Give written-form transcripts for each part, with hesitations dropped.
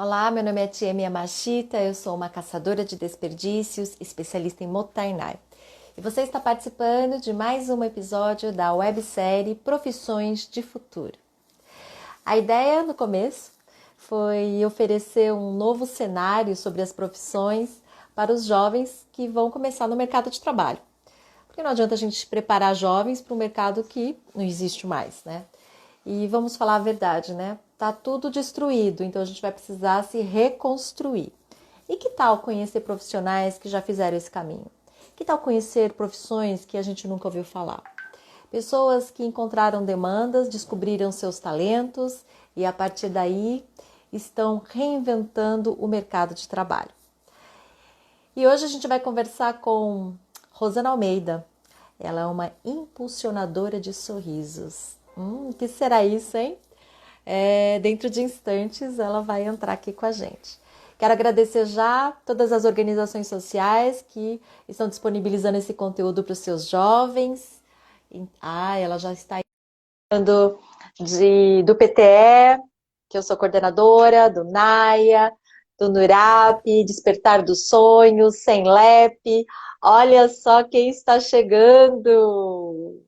Olá, meu nome é Tiemi Yamashita, eu sou uma caçadora de desperdícios, especialista em Mottainai. E você está participando de mais um episódio da websérie Profissões de Futuro. A ideia no começo foi oferecer um novo cenário sobre as profissões para os jovens que vão começar no mercado de trabalho. Porque não adianta a gente preparar jovens para um mercado que não existe mais, né? E vamos falar a verdade, né? Tá tudo destruído, então a gente vai precisar se reconstruir. E que tal conhecer profissionais que já fizeram esse caminho? Que tal conhecer profissões que a gente nunca ouviu falar? Pessoas que encontraram demandas, descobriram seus talentos e a partir daí estão reinventando o mercado de trabalho. E hoje a gente vai conversar com Rosana Almeida. Ela é uma impulsionadora de sorrisos. O que será isso, hein? Dentro de instantes ela vai entrar aqui com a gente. Quero agradecer já todas as organizações sociais que estão disponibilizando esse conteúdo para os seus jovens. Ela já está falando do PTE, que eu sou coordenadora, do NAIA, do NURAP, Despertar dos Sonhos, SEMLEP. Olha só quem está chegando!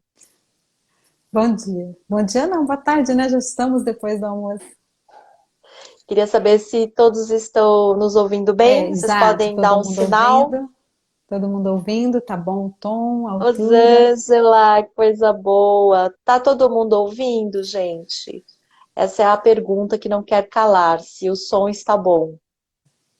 Bom dia. Bom dia não, boa tarde, né? Já estamos depois do almoço. Queria saber se todos estão nos ouvindo É, bem. Vocês exato, podem dar um sinal. todo mundo ouvindo, tá bom o tom, a altura. Rosângela, que coisa boa. Tá todo mundo ouvindo, gente? Essa é a pergunta que não quer calar, se o som está bom.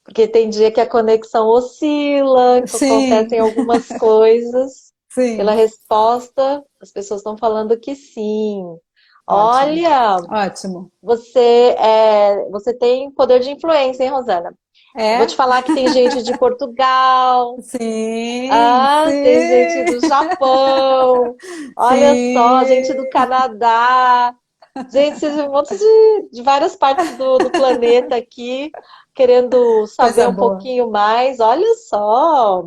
Porque tem dia que a conexão oscila, que Sim, acontecem algumas coisas. Pela sim, resposta, as pessoas estão falando que sim. ótimo, Olha, ótimo. você tem poder de influência, hein, Rosana? Eu vou te É? falar que tem gente de Portugal, Sim, tem gente sim, do Japão, olha só, gente do sim. Canadá, gente de um monte de várias partes do planeta aqui, querendo saber Coisa um boa. pouquinho mais. Olha só,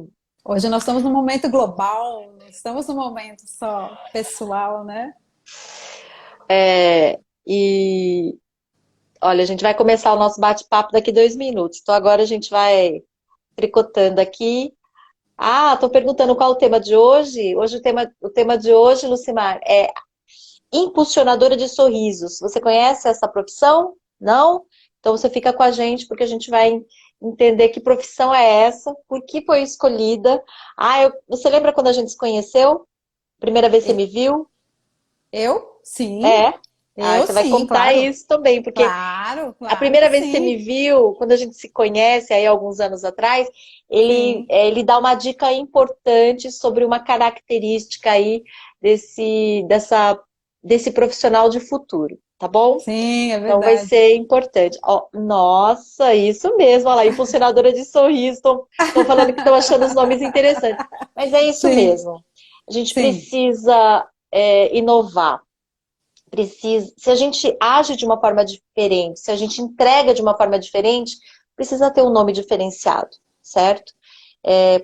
Hoje nós estamos num momento global, não estamos num momento só pessoal, né? e olha, a gente vai começar o nosso bate-papo daqui 2 minutos. Então agora a gente vai tricotando aqui. Estou perguntando qual o tema de hoje. Hoje o tema de hoje, Lucimar, é impulsionadora de sorrisos. Você conhece essa profissão? Não? Então você fica com a gente porque a gente vai entender que profissão é essa, por que foi escolhida. Você lembra quando a gente se conheceu? Primeira vez que você me E- viu? Eu? Sim. É. Eu Você vai sim, contar claro. isso também, porque Claro, a claro que primeira vez que você me sim. viu, quando a gente se conhece, aí alguns anos atrás, Sim. ele dá uma dica importante sobre uma característica aí desse profissional de futuro, tá bom? Sim, é Então vai verdade. ser importante. Ó, nossa, isso mesmo, olha lá, impulsionadora de sorriso, estão falando que estão achando os nomes interessantes. Mas é isso Sim, mesmo. A gente sim. precisa inovar. Se a gente age de uma forma diferente, se a gente entrega de uma forma diferente, precisa ter um nome diferenciado, certo?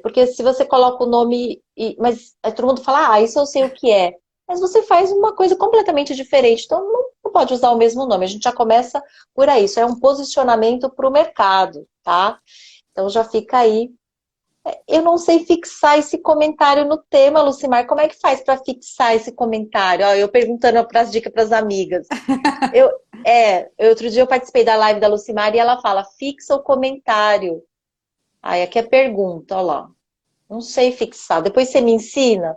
Porque se você coloca o nome, mas aí todo mundo fala, isso eu sei o que é. Mas você faz uma coisa completamente diferente, então não pode usar o mesmo nome. A gente já começa por aí. Isso é um posicionamento para o mercado, tá? Então já fica aí. Eu não sei fixar esse comentário no tema, Lucimar. Como é que faz para fixar esse comentário? Ó, eu perguntando para as dicas para as amigas. Eu, Outro dia eu participei da live da Lucimar e ela fala, fixa o comentário. Aí aqui é pergunta, ó lá. Não sei fixar. Depois você me ensina,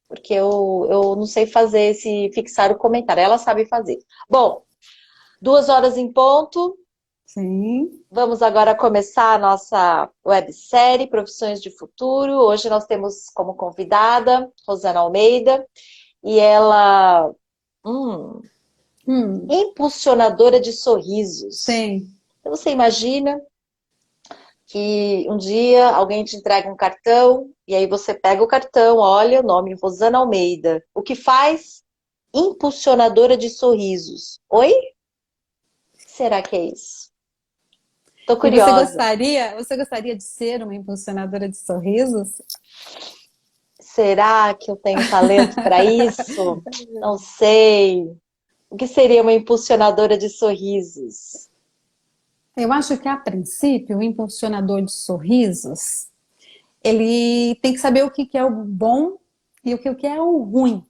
porque eu não sei fazer esse fixar o comentário. Ela sabe fazer. Bom, 2 horas em ponto. Sim. Vamos agora começar a nossa websérie Profissões de Futuro. Hoje nós temos como convidada Rosana Almeida e ela, Hum, impulsionadora de sorrisos. sim. Então você imagina que um dia alguém te entrega um cartão e aí você pega o cartão, olha o nome, Rosana Almeida. O que faz? Impulsionadora de sorrisos. Oi? O que será que é isso? Tô E curiosa. você gostaria de ser uma impulsionadora de sorrisos? Será que eu tenho talento para isso? Não sei. O que seria uma impulsionadora de sorrisos? Eu acho que, a princípio, o impulsionador de sorrisos, ele tem que saber o que que é o bom e o que é o ruim.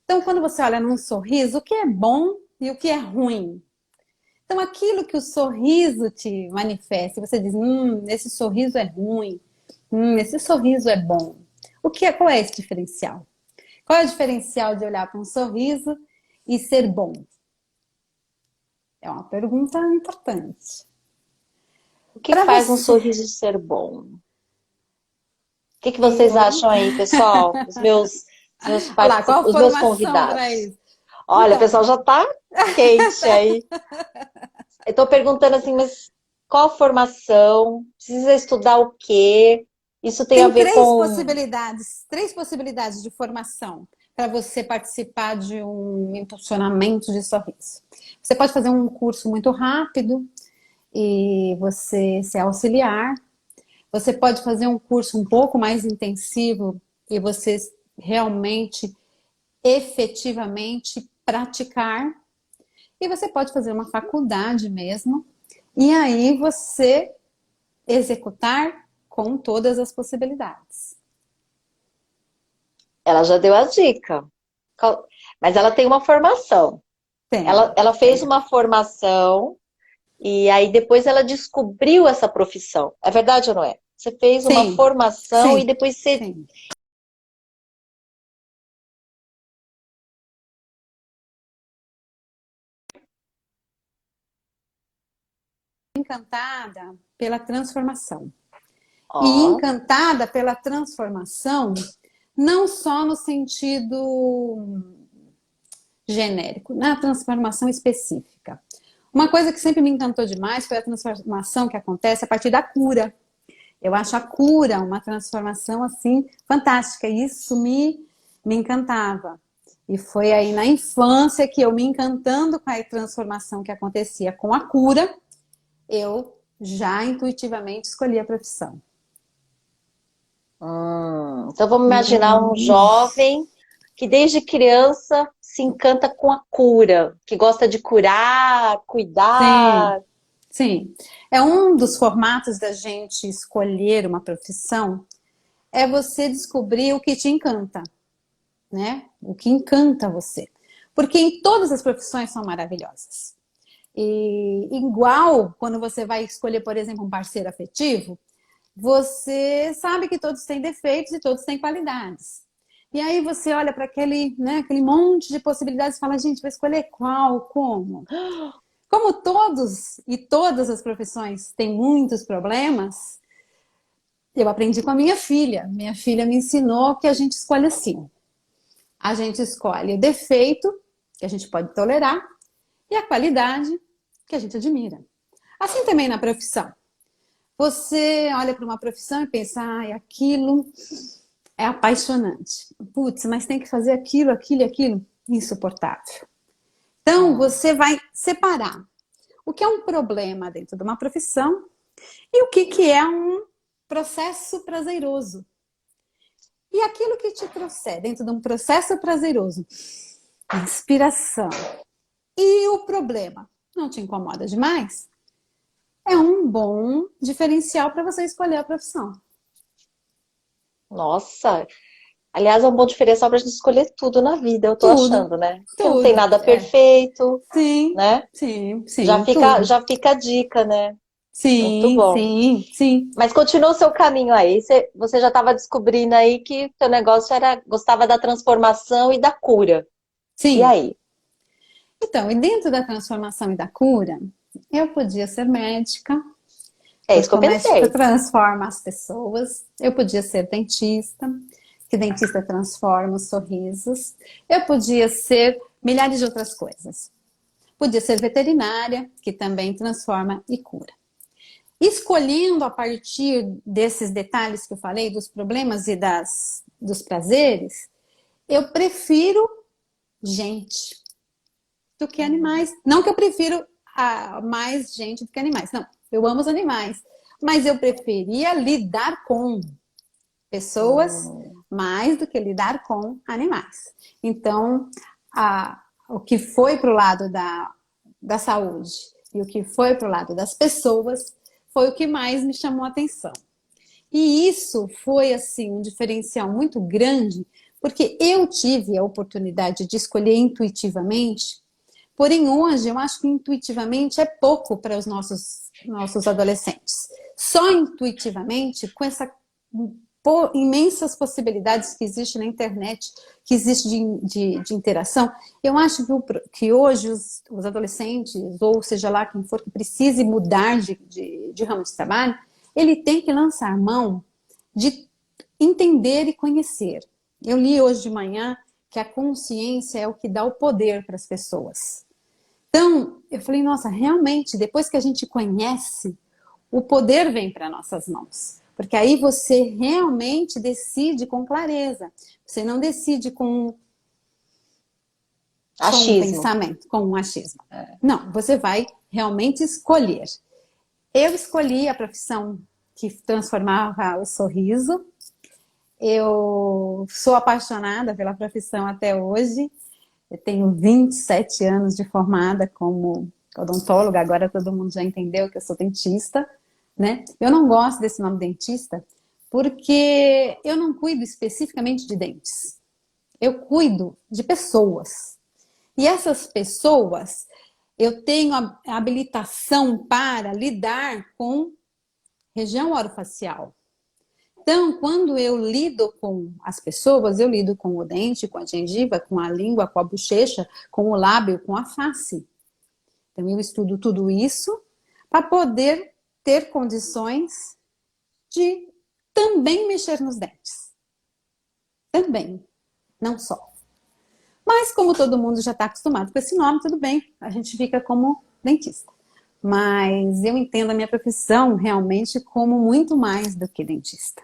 Então, quando você olha num sorriso, o que é bom e o que é ruim? Então, aquilo que o sorriso te manifesta, você diz, esse sorriso é ruim, esse sorriso é bom. Qual é esse diferencial? Qual é o diferencial de olhar para um sorriso e ser bom? É uma pergunta importante. O que Para faz um você, sorriso ser bom? O que vocês eu. acham aí, pessoal? Olha lá, qual a Os meus formação para convidados. isso? Olha, o Então, pessoal já tá quente aí. Eu tô perguntando assim, mas qual formação? Precisa estudar o quê? Isso tem a tem ver com... três possibilidades de formação para você participar de um impulsionamento de sorriso. Você pode fazer um curso muito rápido e você ser auxiliar. Você pode fazer um curso um pouco mais intensivo e você realmente, efetivamente praticar. E você pode fazer uma faculdade mesmo. E aí você executar com todas as possibilidades. Ela já deu a dica. Mas ela tem uma formação. Tem, Ela fez tem. uma formação e aí depois ela descobriu essa profissão. É verdade ou não é? Você fez uma Sim, formação e sim, depois você... sim. Encantada pela transformação. E Ó, encantada pela transformação, não só no sentido genérico, na transformação específica. Uma coisa que sempre me encantou demais foi a transformação que acontece a partir da cura. Eu acho a cura uma transformação assim fantástica. Isso me encantava. E foi aí na infância que eu me encantando com a transformação que acontecia com a cura, eu já intuitivamente escolhi a profissão. então vamos imaginar um Hum, jovem que desde criança se encanta com a cura, que gosta de curar, sim, cuidar. sim. É um dos formatos da gente escolher uma profissão, é você descobrir o que te encanta, né? O que encanta você. Porque em todas as profissões são maravilhosas. E igual quando você vai escolher, por exemplo, um parceiro afetivo, você sabe que todos têm defeitos e todos têm qualidades. E aí você olha para aquele, né, aquele monte de possibilidades e fala, gente, vou escolher qual, como? Como todos e todas as profissões têm muitos problemas, eu aprendi com a minha filha. Minha filha me ensinou que a gente escolhe assim. A gente escolhe o defeito, que a gente pode tolerar, e a qualidade, que a gente admira. Assim também na profissão. Você olha para uma profissão e pensa, ah, aquilo é apaixonante. Putz, mas tem que fazer aquilo, aquilo e aquilo. Insuportável. Então, Hum, você vai separar o que é um problema dentro de uma profissão e o que é um processo prazeroso. E aquilo que te trouxer dentro de um processo prazeroso, inspiração, e o problema não te incomoda demais, é um bom diferencial para você escolher a profissão. nossa, aliás, é um bom diferencial para a gente escolher tudo na vida, eu tô Tudo, achando, né? Porque não tem tudo. nada É. perfeito, Sim, né? sim, sim, tudo. Já fica a dica, né? Muito Sim, bom. sim, sim, Mas continua o seu caminho aí. Você já estava descobrindo aí que teu negócio era, gostava da transformação e da cura. E sim. aí? Então, e dentro da transformação e da cura, eu podia ser médica, É isso que porque eu o médico pensei. transforma as pessoas. Eu podia ser dentista, que dentista transforma os sorrisos. Eu podia ser milhares de outras coisas. Podia ser veterinária, que também transforma e cura. Escolhendo a partir desses detalhes que eu falei, dos problemas e dos prazeres, eu prefiro gente do que animais. Não que eu prefiro mais gente do que animais. Não, eu amo os animais. Mas eu preferia lidar com pessoas Hum, mais do que lidar com animais. Então, o que foi para o lado da saúde e o que foi para o lado das pessoas foi o que mais me chamou a atenção. E isso foi, assim, um diferencial muito grande, porque eu tive a oportunidade de escolher intuitivamente, porém hoje eu acho que intuitivamente é pouco para os nossos adolescentes. Só intuitivamente, com essa imensas possibilidades que existe na internet, que existe de interação, eu acho que hoje os adolescentes, ou seja lá quem for que precise mudar de ramo de trabalho, ele tem que lançar mão de entender e conhecer. Eu li hoje de manhã que a consciência é o que dá o poder para as pessoas. Então, eu falei, nossa, realmente, depois que a gente conhece, o poder vem para nossas mãos. Porque aí você realmente decide com clareza. Você não decide com um pensamento, com um achismo. Não, você vai realmente escolher. Eu escolhi a profissão que transformava o sorriso. Eu sou apaixonada pela profissão até hoje. Eu tenho 27 anos de formada como odontóloga, agora todo mundo já entendeu que eu sou dentista, né? Eu não gosto desse nome dentista porque eu não cuido especificamente de dentes. Eu cuido de pessoas. E essas pessoas, eu tenho a habilitação para lidar com região orofacial. Então, quando eu lido com as pessoas, eu lido com o dente, com a gengiva, com a língua, com a bochecha, com o lábio, com a face. Então, eu estudo tudo isso para poder ter condições de também mexer nos dentes. Também, não só. Mas, como todo mundo já está acostumado com esse nome, tudo bem, a gente fica como dentista. Mas eu entendo a minha profissão realmente como muito mais do que dentista.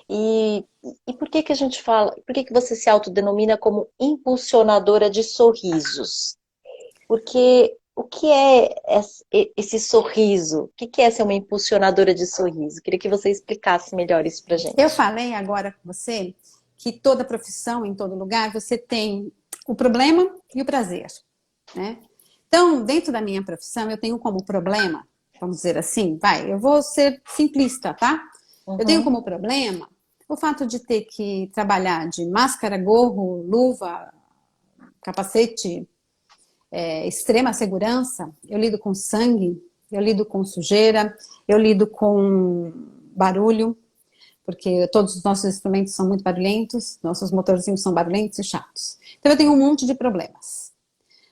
E por que a gente fala, por que você se autodenomina como impulsionadora de sorrisos? Porque o que é esse sorriso? O que é ser uma impulsionadora de sorriso? Queria que você explicasse melhor isso pra gente. Eu falei agora com você que toda profissão, em todo lugar, você tem o problema e o prazer, né? Então, dentro da minha profissão, eu tenho como problema, vamos dizer assim, eu vou ser simplista, tá? Uhum. Eu tenho como problema o fato de ter que trabalhar de máscara, gorro, luva, capacete, extrema segurança. Eu lido com sangue, eu lido com sujeira, eu lido com barulho, porque todos os nossos instrumentos são muito barulhentos, nossos motorzinhos são barulhentos e chatos. Então eu tenho um monte de problemas.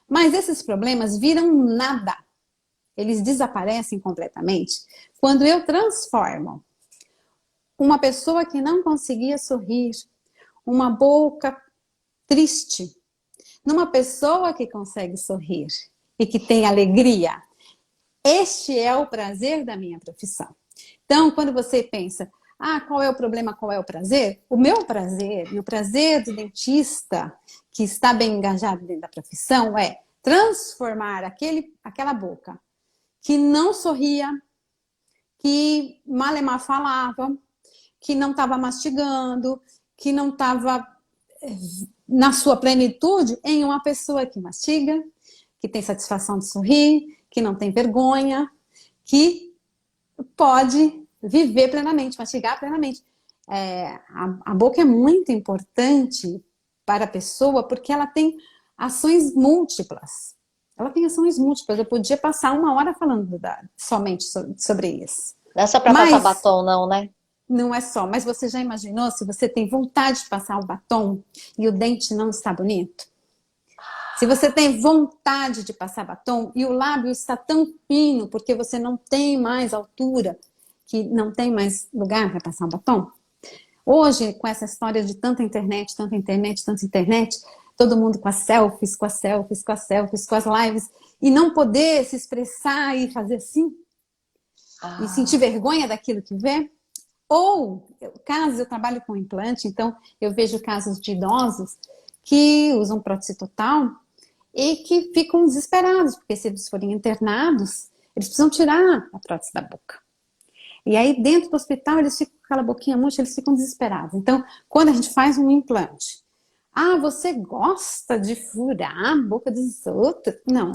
Mas esses problemas viram nada. Eles desaparecem completamente quando eu transformo uma pessoa que não conseguia sorrir, uma boca triste, numa pessoa que consegue sorrir e que tem alegria. Este é o prazer da minha profissão. Então, quando você pensa, qual é o problema, qual é o prazer? O meu prazer e o prazer do dentista que está bem engajado dentro da profissão é transformar aquela boca que não sorria, que malemar falava, que não estava mastigando, que não estava na sua plenitude, em uma pessoa que mastiga, que tem satisfação de sorrir, que não tem vergonha, que pode viver plenamente, mastigar plenamente. A boca é muito importante para a pessoa porque ela tem ações múltiplas. Ela tem ações múltiplas. Eu podia passar 1 hora falando somente sobre isso. Não é só para passar batom, não, né? Não é só. Mas você já imaginou se você tem vontade de passar o batom e o dente não está bonito? Se você tem vontade de passar batom e o lábio está tão fino porque você não tem mais altura, que não tem mais lugar para passar um batom? Hoje, com essa história de tanta internet, todo mundo com as selfies, com as lives, e não poder se expressar e fazer assim, e sentir vergonha daquilo que vê. Ou, caso eu trabalho com implante, então eu vejo casos de idosos que usam prótese total e que ficam desesperados, porque se eles forem internados, eles precisam tirar a prótese da boca. E aí, dentro do hospital, eles ficam com aquela boquinha murcha, eles ficam desesperados. Então, quando a gente faz um implante, você gosta de furar a boca dos outros? Não.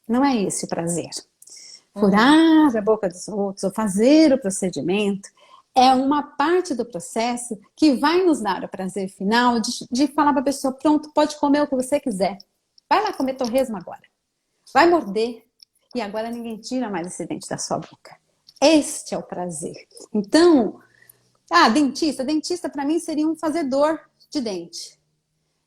Não é esse o prazer. Furar a boca dos outros ou fazer o procedimento é uma parte do processo que vai nos dar o prazer final de falar para a pessoa, pronto, pode comer o que você quiser. Vai lá comer torresmo agora. Vai morder. E agora ninguém tira mais esse dente da sua boca. Este é o prazer. Então, dentista. Dentista para mim seria um fazedor de dente.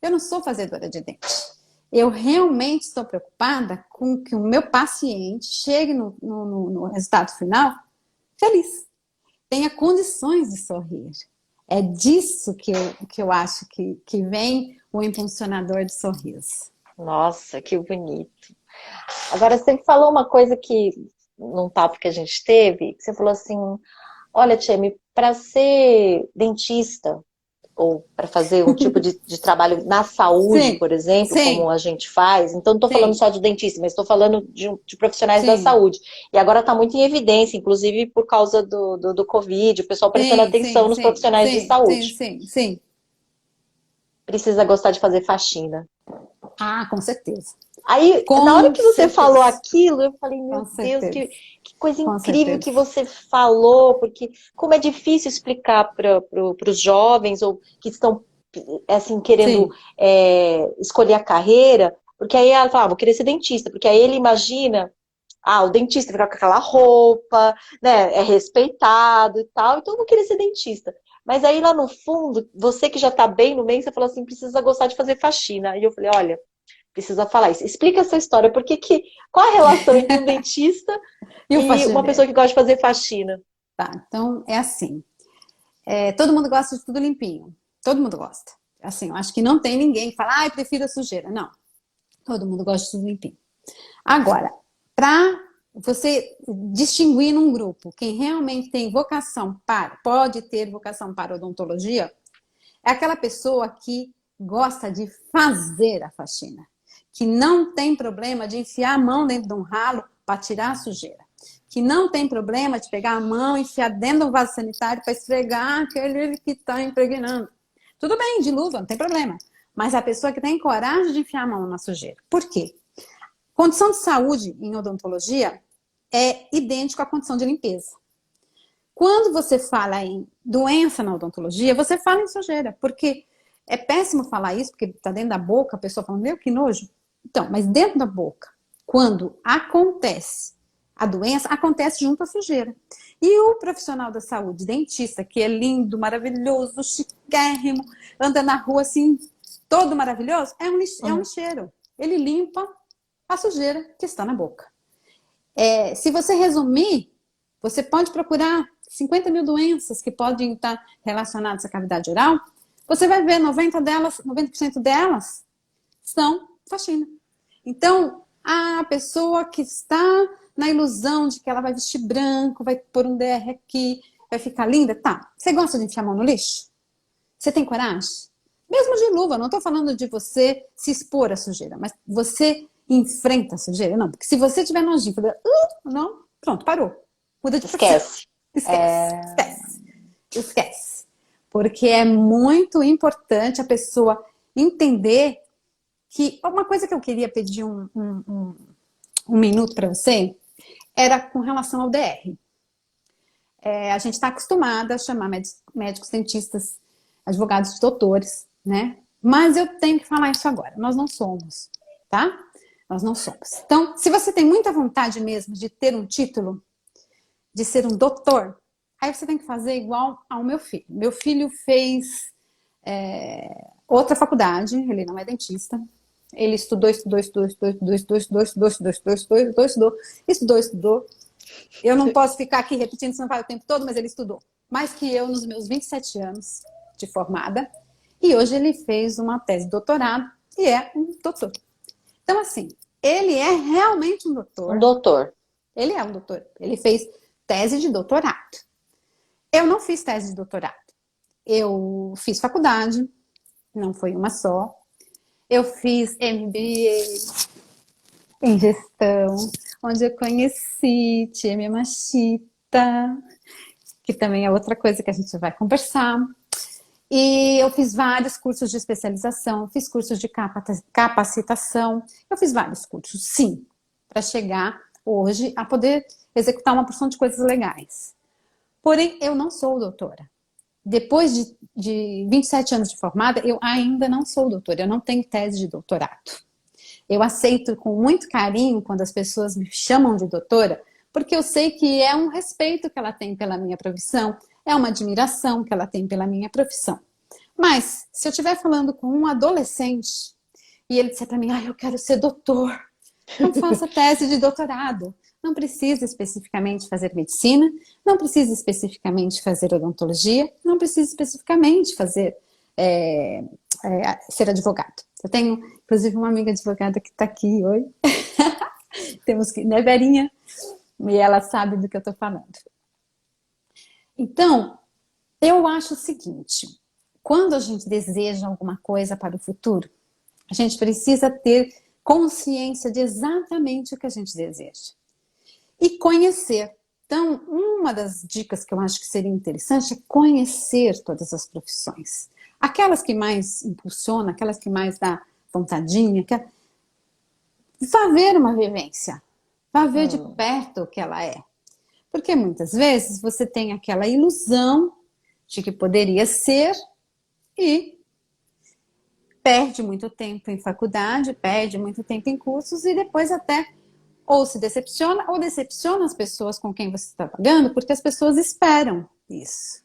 Eu não sou fazedora de dente. Eu realmente estou preocupada com que o meu paciente chegue no resultado final feliz. Tenha condições de sorrir. É disso que eu acho que vem o impulsionador de sorriso. Nossa, que bonito. Agora, você falou uma coisa que, num papo que a gente teve, que você falou assim, olha, Tcheme, para ser dentista, ou para fazer um tipo de trabalho na saúde, Sim, por exemplo, como sim, a gente faz. Então, não estou falando sim, só de dentista, mas estou falando de profissionais da sim, saúde. E agora está muito em evidência, inclusive por causa do Covid, o pessoal prestando sim, atenção sim, nos sim, profissionais de sim, sim, saúde. sim, sim. Precisa gostar de fazer faxina. Com certeza. Aí, na hora Com que você falou certeza. aquilo, eu falei, Com meu Deus, certeza. que coisa Com incrível que certeza. você falou, porque como é difícil explicar para os jovens ou que estão assim querendo Sim, escolher a carreira, porque aí ela fala, vou querer ser dentista, porque aí ele imagina, o dentista fica com aquela roupa, né, é respeitado e tal, então eu vou querer ser dentista. Mas aí lá no fundo, você que já tá bem no meio, você falou assim, precisa gostar de fazer faxina. E eu falei, olha, precisa falar isso. Explica essa história, qual a relação entre um dentista e o e uma faxineiro? pessoa que gosta de fazer faxina? Tá, então é assim. Todo mundo gosta de tudo limpinho. Todo mundo gosta. Assim, eu acho que não tem ninguém que fala, eu prefiro a sujeira. Não. Todo mundo gosta de tudo limpinho. Agora, para você distinguir num grupo quem realmente tem vocação pode ter vocação para odontologia, é aquela pessoa que gosta de fazer a faxina, que não tem problema de enfiar a mão dentro de um ralo para tirar a sujeira, que não tem problema de pegar a mão e enfiar dentro de um vaso sanitário para esfregar aquele que está impregnando. Tudo bem, de luva, não tem problema. Mas a pessoa que tem coragem de enfiar a mão na sujeira. Por quê? Condição de saúde em odontologia é idêntico à condição de limpeza. Quando você fala em doença na odontologia, você fala em sujeira, porque é péssimo falar isso, porque está dentro da boca, a pessoa fala, meu, que nojo. Então, mas dentro da boca, quando acontece a doença, acontece junto à sujeira. E o profissional da saúde, dentista, que é lindo, maravilhoso, chiquérrimo, anda na rua assim, todo maravilhoso, é um lixeiro. Ele limpa a sujeira que está na boca. Se você resumir, você pode procurar 50 mil doenças que podem estar relacionadas à cavidade oral. Você vai ver 90% delas são faxina. Então, a pessoa que está na ilusão de que ela vai vestir branco, vai pôr um DR aqui, vai ficar linda, tá. Você gosta de enfiar a mão no lixo? Você tem coragem? Mesmo de luva, não estou falando de você se expor à sujeira, mas você enfrenta a sujeira? Não, porque se você tiver nojinho, não, pronto, parou. Muda de profissão. Esquece. Esquece, esquece, esquece. Porque é muito importante a pessoa entender que uma coisa que eu queria pedir um minuto para você era com relação ao DR. A gente está acostumada a chamar médicos, dentistas, advogados, doutores, né? Mas eu tenho que falar isso agora. Nós não somos, tá? Nós não somos. Então, se você tem muita vontade mesmo de ter um título, de ser um doutor, aí você tem que fazer igual ao meu filho. Meu filho fez outra faculdade, ele não é dentista. Ele estudou. Eu não posso ficar aqui repetindo, senão vai o tempo todo, mas ele estudou mais que eu nos meus 27 anos de formada. E hoje ele fez uma tese de doutorado e é um doutor. Então, assim, ele é realmente um Um doutor. doutor. Ele é um doutor. Ele fez tese de doutorado. Eu não fiz tese de doutorado. Eu fiz faculdade, não foi uma só. Eu fiz MBA em gestão, onde eu conheci Tia Machita, que também é outra coisa que a gente vai conversar. E eu fiz vários cursos de especialização, fiz cursos de capacitação, eu fiz vários cursos, sim, para chegar hoje a poder executar uma porção de coisas legais. Porém, eu não sou doutora. Depois de 27 anos de formada, eu ainda não sou doutora, eu não tenho tese de doutorado. Eu aceito com muito carinho quando as pessoas me chamam de doutora, porque eu sei que é um respeito que ela tem pela minha profissão, é uma admiração que ela tem pela minha profissão. Mas, se eu estiver falando com um adolescente e ele disser para mim, eu quero ser doutor, não faça tese de doutorado. Não precisa especificamente fazer medicina, não precisa especificamente fazer odontologia, não precisa especificamente fazer ser advogado. Eu tenho, inclusive, uma amiga advogada que está aqui hoje. Temos que, né, Verinha? E ela sabe do que eu estou falando. Então, eu acho o seguinte, quando a gente deseja alguma coisa para o futuro, a gente precisa ter consciência de exatamente o que a gente deseja. E conhecer. Então, uma das dicas que eu acho que seria interessante é conhecer todas as profissões. Aquelas que mais impulsionam, aquelas que mais dá vontadinha, vá ver uma vivência. Vá ver de perto o que ela é. Porque muitas vezes você tem aquela ilusão de que poderia ser e perde muito tempo em faculdade, perde muito tempo em cursos e depois até ou se decepciona ou decepciona as pessoas com quem você está trabalhando, porque as pessoas esperam isso.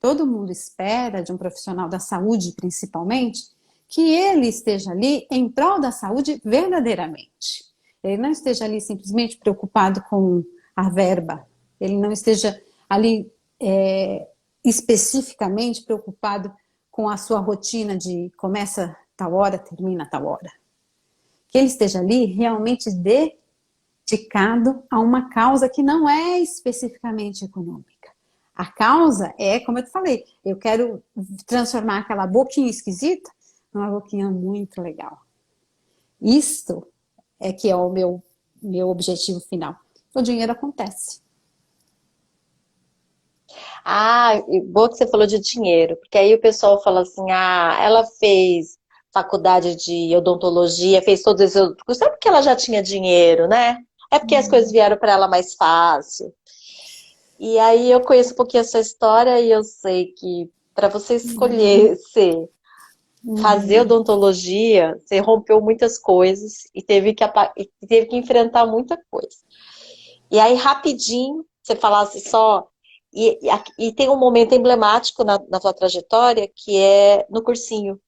Todo mundo espera de um profissional da saúde, principalmente, que ele esteja ali em prol da saúde verdadeiramente. Ele não esteja ali simplesmente preocupado com a verba. Ele não esteja ali especificamente preocupado com a sua rotina de começa tal hora, termina tal hora. Que ele esteja ali realmente dedicado a uma causa que não é especificamente econômica. A causa é, como eu te falei, eu quero transformar aquela boquinha esquisita numa boquinha muito legal. Isto é que é o meu objetivo final. O dinheiro acontece. Boa que você falou de dinheiro, porque aí o pessoal fala assim, ela fez faculdade de odontologia, fez todos esses outros cursos, é porque ela já tinha dinheiro, né? É porque as coisas vieram para ela mais fácil. E aí eu conheço um pouquinho essa história e eu sei que para você escolher fazer odontologia, você rompeu muitas coisas e teve que enfrentar muita coisa. E aí, rapidinho, você falasse só... E tem um momento emblemático na sua trajetória, que é no cursinho.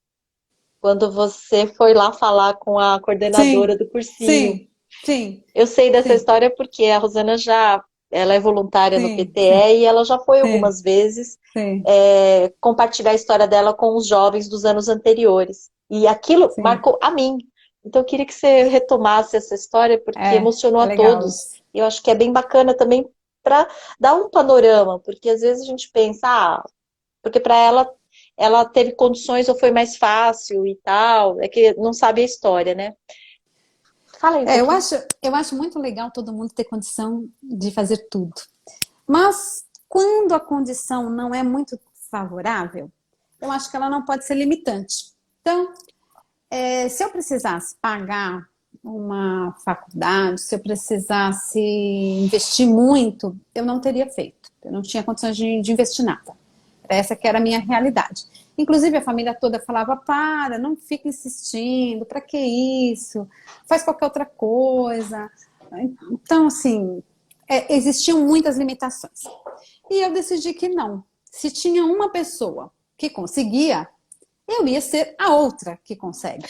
Quando você foi lá falar com a coordenadora do cursinho. Sim. Eu sei dessa história porque a Rosana ela é voluntária no PTE e ela já foi algumas vezes compartilhar a história dela com os jovens dos anos anteriores. E aquilo marcou a mim. Então eu queria que você retomasse essa história, porque emocionou a todos. E eu acho que é bem bacana também para dar um panorama, porque às vezes a gente pensa, porque para ela teve condições ou foi mais fácil e tal, é que não sabe a história, né? Fala aí eu acho muito legal todo mundo ter condição de fazer tudo. Mas quando a condição não é muito favorável, eu acho que ela não pode ser limitante. Então, se eu precisasse pagar uma faculdade, se eu precisasse investir muito, eu não teria feito. Eu não tinha condições de investir nada. Essa que era a minha realidade. Inclusive, a família toda falava, não fica insistindo, para que isso? Faz qualquer outra coisa. Então, assim, existiam muitas limitações. E eu decidi que não. Se tinha uma pessoa que conseguia, eu ia ser a outra que consegue.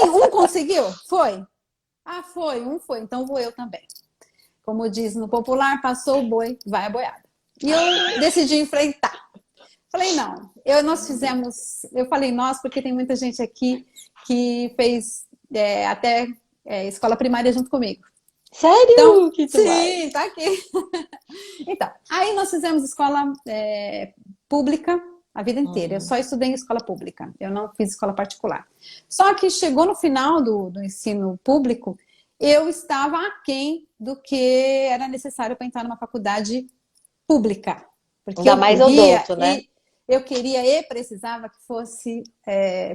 Um conseguiu? Foi? Um foi, então vou eu também. Como diz no popular, passou o boi, vai a boiada. E eu decidi enfrentar. Falei, não, eu falei nós, porque tem muita gente aqui que fez até escola primária junto comigo. Sério? Então, que sim, tá aqui. Então, aí nós fizemos escola pública a vida inteira. Eu só estudei em escola pública, eu não fiz escola particular. Só que chegou no final do ensino público, eu estava aquém do que era necessário para entrar numa faculdade pública. Porque ainda mais odonto, né? Eu queria e precisava que fosse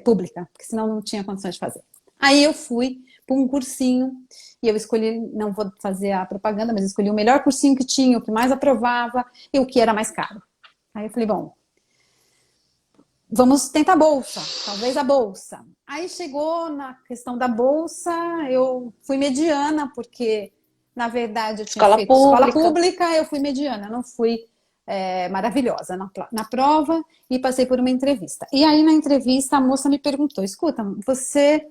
pública, porque senão não tinha condições de fazer. Aí eu fui por um cursinho, e eu escolhi, não vou fazer a propaganda, mas escolhi o melhor cursinho que tinha, o que mais aprovava e o que era mais caro. Aí eu falei, bom, vamos tentar a bolsa, talvez a bolsa. Aí chegou na questão da bolsa, eu fui mediana, porque na verdade eu tinha Escola feito escola pública. pública, eu fui mediana, não fui maravilhosa na prova e passei por uma entrevista. E aí na entrevista a moça me perguntou, escuta, você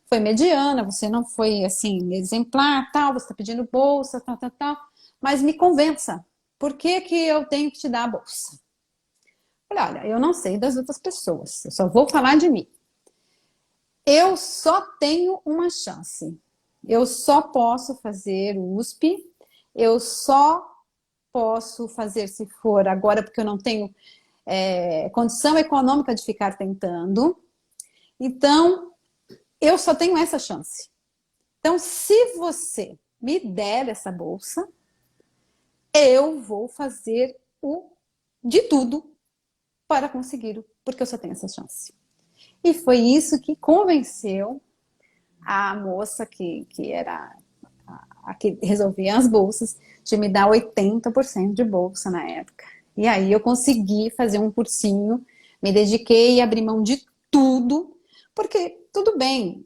foi mediana, você não foi assim exemplar, tal, você está pedindo bolsa, tal, tal, tal, mas me convença, por que que eu tenho que te dar a bolsa? Falei, olha, eu não sei das outras pessoas, eu só vou falar de mim. Eu só tenho uma chance. Eu só posso fazer o USP, eu só posso fazer se for agora, porque eu não tenho condição econômica de ficar tentando. Então, eu só tenho essa chance. Então, se você me der essa bolsa, eu vou fazer de tudo para conseguir, porque eu só tenho essa chance. E foi isso que convenceu a moça que era a que resolvia as bolsas de me dar 80% de bolsa na época. E aí eu consegui fazer um cursinho, me dediquei e abri mão de tudo, porque tudo bem,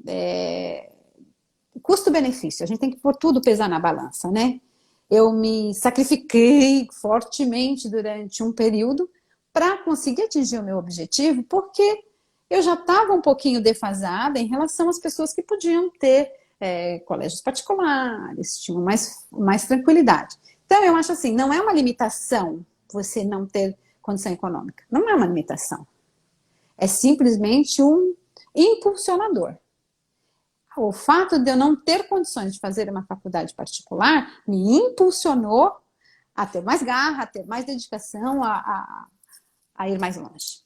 custo-benefício, a gente tem que pôr tudo pesar na balança, né? Eu me sacrifiquei fortemente durante um período para conseguir atingir o meu objetivo, porque eu já estava um pouquinho defasada em relação às pessoas que podiam ter colégios particulares, tinham mais tranquilidade. Então, eu acho assim, não é uma limitação você não ter condição econômica. Não é uma limitação. É simplesmente um impulsionador. O fato de eu não ter condições de fazer uma faculdade particular me impulsionou a ter mais garra, a ter mais dedicação, a ir mais longe.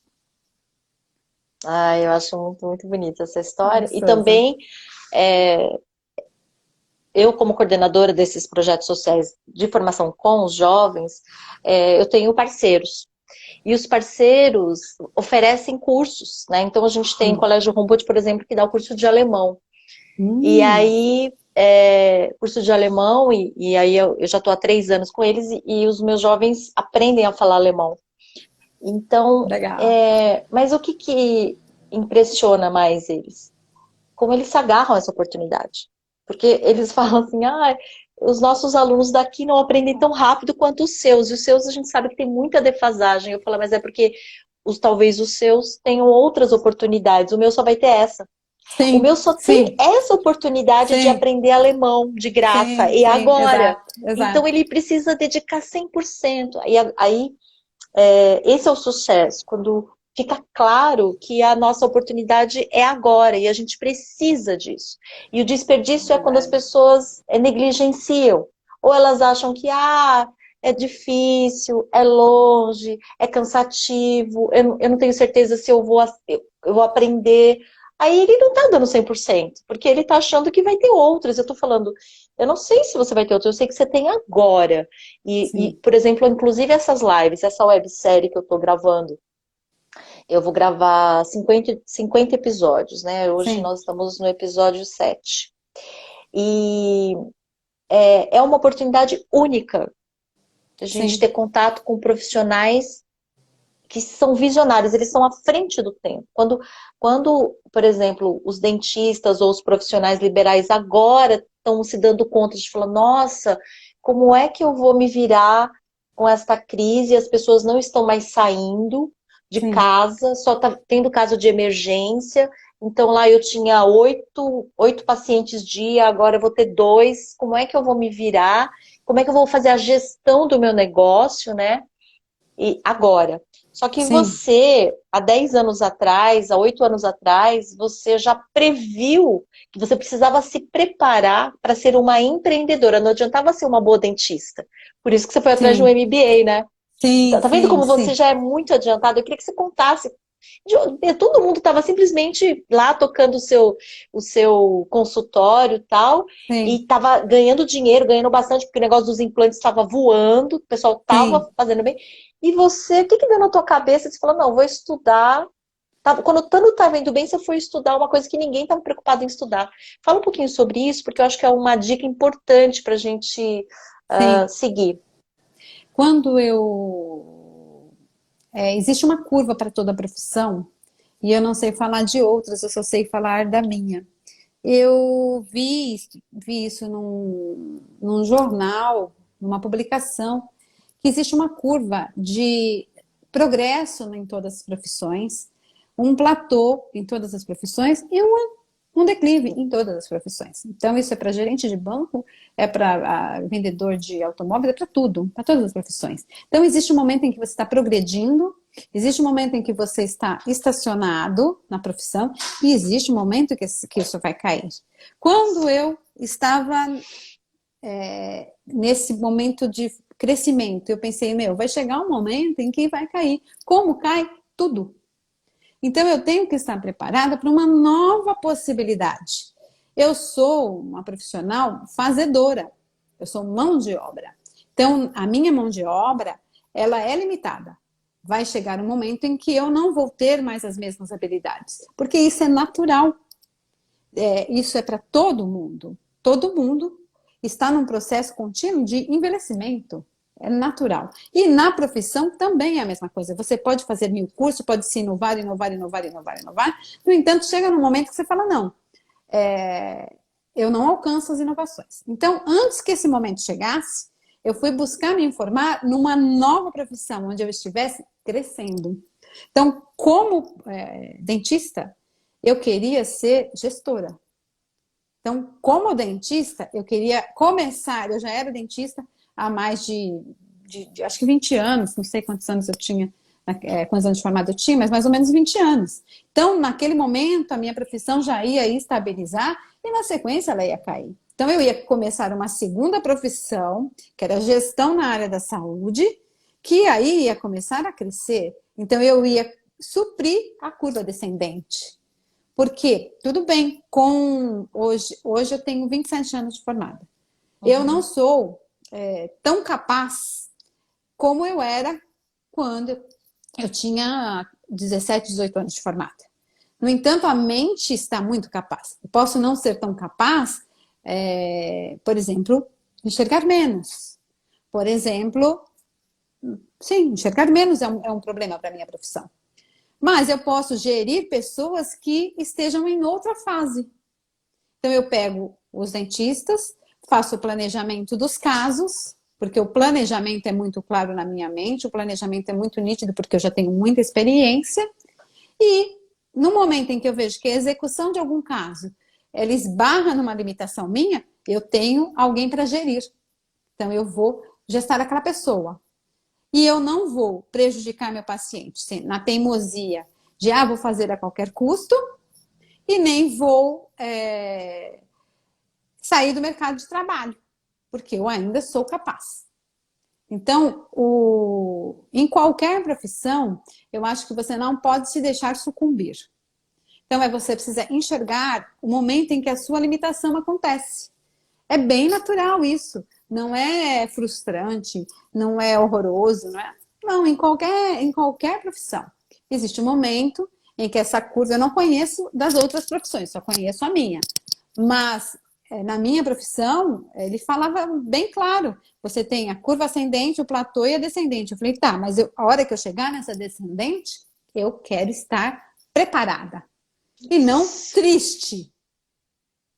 Ah, eu acho muito, muito bonita essa história. E Souza. também, eu como coordenadora desses projetos sociais de formação com os jovens, eu tenho parceiros. E os parceiros oferecem cursos, né? Então a gente tem o Colégio Humboldt, por exemplo, que dá o curso de alemão. E aí, curso de alemão, e aí eu já estou há 3 anos com eles, e os meus jovens aprendem a falar alemão. Então, Legal. mas o que impressiona mais eles? Como eles se agarram a essa oportunidade. Porque eles falam assim, os nossos alunos daqui não aprendem tão rápido quanto os seus, e os seus a gente sabe que tem muita defasagem. Eu falo, mas é porque talvez os seus tenham outras oportunidades, o meu só vai ter essa. O meu Sim, só tem sim, essa oportunidade de sim, aprender alemão de graça, sim, e sim, agora. exato, Então exato. ele precisa dedicar 100%. Aí esse é o sucesso, quando fica claro que a nossa oportunidade é agora e a gente precisa disso. E o desperdício é quando as Verdade. pessoas negligenciam, ou elas acham que é difícil, é longe, é cansativo, eu não tenho certeza se eu vou aprender. Aí ele não está dando 100%, porque ele está achando que vai ter outras. Eu estou falando, eu não sei se você vai ter outras, eu sei que você tem agora. Sim, Por exemplo, inclusive essas lives, essa websérie que eu estou gravando, eu vou gravar 50 episódios, né? Hoje sim, nós estamos no episódio 7. E é uma oportunidade única a gente ter sim, contato com profissionais que são visionários, eles são à frente do tempo. Quando, por exemplo, os dentistas ou os profissionais liberais agora estão se dando conta de falar, nossa, como é que eu vou me virar com esta crise? As pessoas não estão mais saindo de sim, casa, só está tendo caso de emergência. Então lá eu tinha 8 pacientes dia, agora eu vou ter 2. Como é que eu vou me virar? Como é que eu vou fazer a gestão do meu negócio, né? E agora. Só que sim, você, há 10 anos atrás, há 8 anos atrás, você já previu que você precisava se preparar para ser uma empreendedora. Não adiantava ser uma boa dentista. Por isso que você foi atrás de um sim, MBA, né? sim, Tá vendo sim, como você sim, já é muito adiantado? Eu queria que você contasse. Todo mundo estava simplesmente lá tocando o seu consultório e tal, e sim, estava ganhando dinheiro, ganhando bastante, porque o negócio dos implantes estava voando, o pessoal estava sim, fazendo bem. E você, o que deu na tua cabeça? Você falou, não, vou estudar Quando tudo estava indo bem, você foi estudar uma coisa que ninguém estava preocupado em estudar. Fala um pouquinho sobre isso, porque eu acho que é uma dica importante para a gente Sim. seguir. Quando existe uma curva para toda profissão, e eu não sei falar de outras, eu só sei falar da minha. Eu vi isso num jornal, numa publicação, que existe uma curva de progresso em todas as profissões, um platô em todas as profissões e um declive em todas as profissões. Então, isso é para gerente de banco, é para vendedor de automóvel, é para tudo, para todas as profissões. Então, existe um momento em que você está progredindo, existe um momento em que você está estacionado na profissão e existe um momento que isso vai cair. Quando eu estava nesse momento de crescimento, eu pensei, vai chegar um momento em que vai cair. Como cai? Tudo. Então, eu tenho que estar preparada para uma nova possibilidade. Eu sou uma profissional fazedora, eu sou mão de obra. Então, a minha mão de obra, ela é limitada. Vai chegar um momento em que eu não vou ter mais as mesmas habilidades, porque isso é natural. Isso é para todo mundo. Todo mundo está num processo contínuo de envelhecimento. É natural. E na profissão também é a mesma coisa. Você pode fazer 1000 cursos, pode se inovar, inovar, inovar, inovar, inovar. No entanto, chega num momento que você fala, não, eu não alcanço as inovações. Então, antes que esse momento chegasse, eu fui buscar me informar numa nova profissão, onde eu estivesse crescendo. Então, como dentista, eu queria ser gestora. Então, como dentista, eu queria começar, eu já era dentista há mais de acho que 20 anos, não sei quantos anos eu tinha, quantos anos de formado eu tinha, mas mais ou menos 20 anos. Então, naquele momento, a minha profissão já ia estabilizar e, na sequência, ela ia cair. Então, eu ia começar uma segunda profissão, que era gestão na área da saúde, que aí ia começar a crescer. Então, eu ia suprir a curva descendente. Porque, tudo bem, hoje eu tenho 27 anos de formada. Uhum. Eu não sou tão capaz como eu era quando eu tinha 17, 18 anos de formada. No entanto, a mente está muito capaz. Eu posso não ser tão capaz, por exemplo, enxergar menos. Por exemplo, sim, enxergar menos é um problema para a minha profissão. Mas eu posso gerir pessoas que estejam em outra fase. Então, eu pego os dentistas, faço o planejamento dos casos, porque o planejamento é muito claro na minha mente, o planejamento é muito nítido, porque eu já tenho muita experiência. E no momento em que eu vejo que a execução de algum caso ela esbarra numa limitação minha, eu tenho alguém para gerir. Então, eu vou gestar aquela pessoa. E eu não vou prejudicar meu paciente na teimosia de, vou fazer a qualquer custo, e nem vou sair do mercado de trabalho, porque eu ainda sou capaz. Então, em qualquer profissão, eu acho que você não pode se deixar sucumbir. Então, você precisa enxergar o momento em que a sua limitação acontece. É bem natural isso. Não é frustrante, não é horroroso, não é? Não, em qualquer profissão. Existe um momento em que essa curva, eu não conheço das outras profissões, só conheço a minha. Mas na minha profissão, ele falava bem claro, você tem a curva ascendente, o platô e a descendente. Eu falei, tá, mas a hora que eu chegar nessa descendente, eu quero estar preparada. E não triste.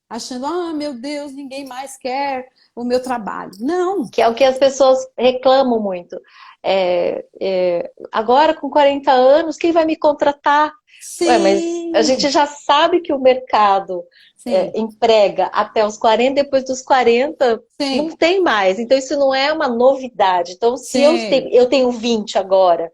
Achando, meu Deus, ninguém mais quer o meu trabalho. Não. Que é o que as pessoas reclamam muito. Agora, com 40 anos, quem vai me contratar? Sim. Ué, mas a gente já sabe que o mercado emprega até os 40, depois dos 40 Sim. não tem mais. Então, isso não é uma novidade. Então, se eu tenho 20 agora,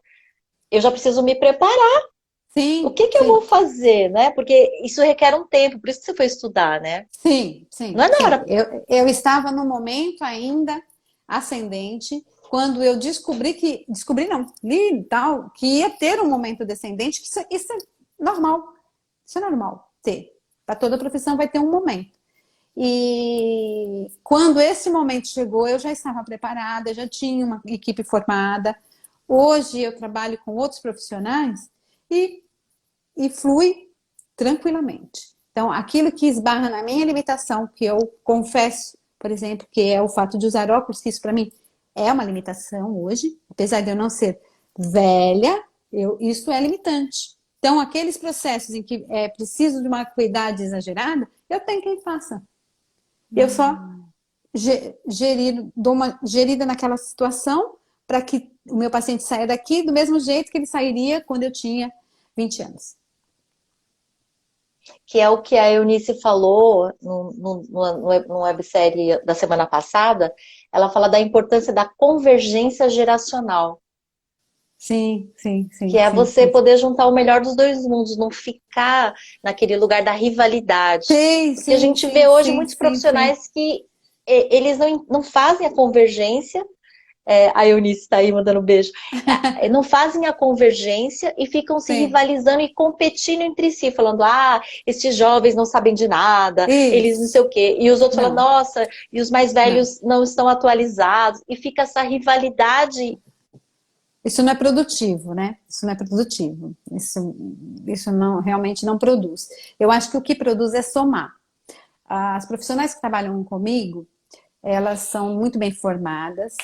eu já preciso me preparar. Sim, o que eu vou fazer, né? Porque isso requer um tempo, por isso que você foi estudar, né? Sim, sim. Não é na hora. Eu estava no momento ainda ascendente, quando eu li tal, que ia ter um momento descendente, que isso é normal. Isso é normal ter. Para toda profissão vai ter um momento. E quando esse momento chegou, eu já estava preparada, já tinha uma equipe formada. Hoje eu trabalho com outros profissionais e e flui tranquilamente. Então, aquilo que esbarra na minha limitação, que eu confesso, por exemplo, que é o fato de usar óculos, que isso para mim é uma limitação hoje, apesar de eu não ser velha, isso é limitante. Então, aqueles processos em que é preciso de uma acuidade exagerada, eu tenho quem faça. Eu só dou uma gerida naquela situação para que o meu paciente saia daqui do mesmo jeito que ele sairia quando eu tinha 20 anos. Que é o que a Eunice falou no websérie da semana passada. Ela fala da importância da convergência geracional. Sim, sim, sim. Que é sim, você sim. poder juntar o melhor dos dois mundos, não ficar naquele lugar da rivalidade. Sim, Porque a sim, gente sim, vê hoje sim, muitos sim, sim. profissionais que eles não fazem a convergência. A Eunice está aí mandando um beijo. Não fazem a convergência e ficam se Sim. rivalizando e competindo entre si, falando: ah, esses jovens não sabem de nada, eles não sei Isso. o quê. E os outros falam: Não, nossa, e os mais não. velhos não estão atualizados. E fica essa rivalidade. Isso não é produtivo, né? Isso não é produtivo. Isso não, realmente não produz. Eu acho que o que produz é somar. As profissionais que trabalham comigo, elas são muito bem formadas,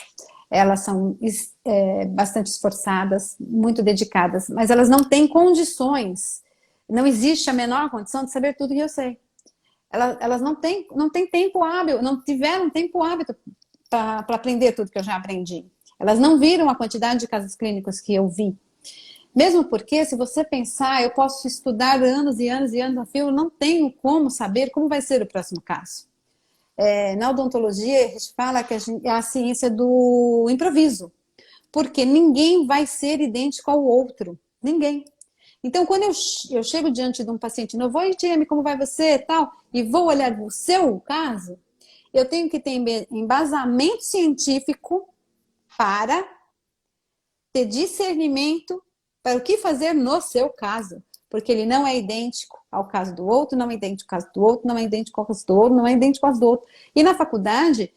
elas são bastante esforçadas, muito dedicadas, mas elas não têm condições, não existe a menor condição de saber tudo que eu sei. Elas não têm tempo hábil, não tiveram tempo hábil para aprender tudo que eu já aprendi. Elas não viram a quantidade de casos clínicos que eu vi. Mesmo porque, se você pensar, eu posso estudar anos e anos e anos a fio, eu não tenho como saber como vai ser o próximo caso. Na odontologia, a gente fala que é a ciência do improviso, porque ninguém vai ser idêntico ao outro. Ninguém. Então, quando eu chego diante de um paciente novo, oi, Jamie, como vai você, tal, e vou olhar o seu caso, eu tenho que ter embasamento científico para ter discernimento para o que fazer no seu caso, porque ele não é idêntico ao caso do outro, não é idêntico ao caso do outro, não é idêntico ao caso do outro, não é idêntico ao caso do outro. E na faculdade,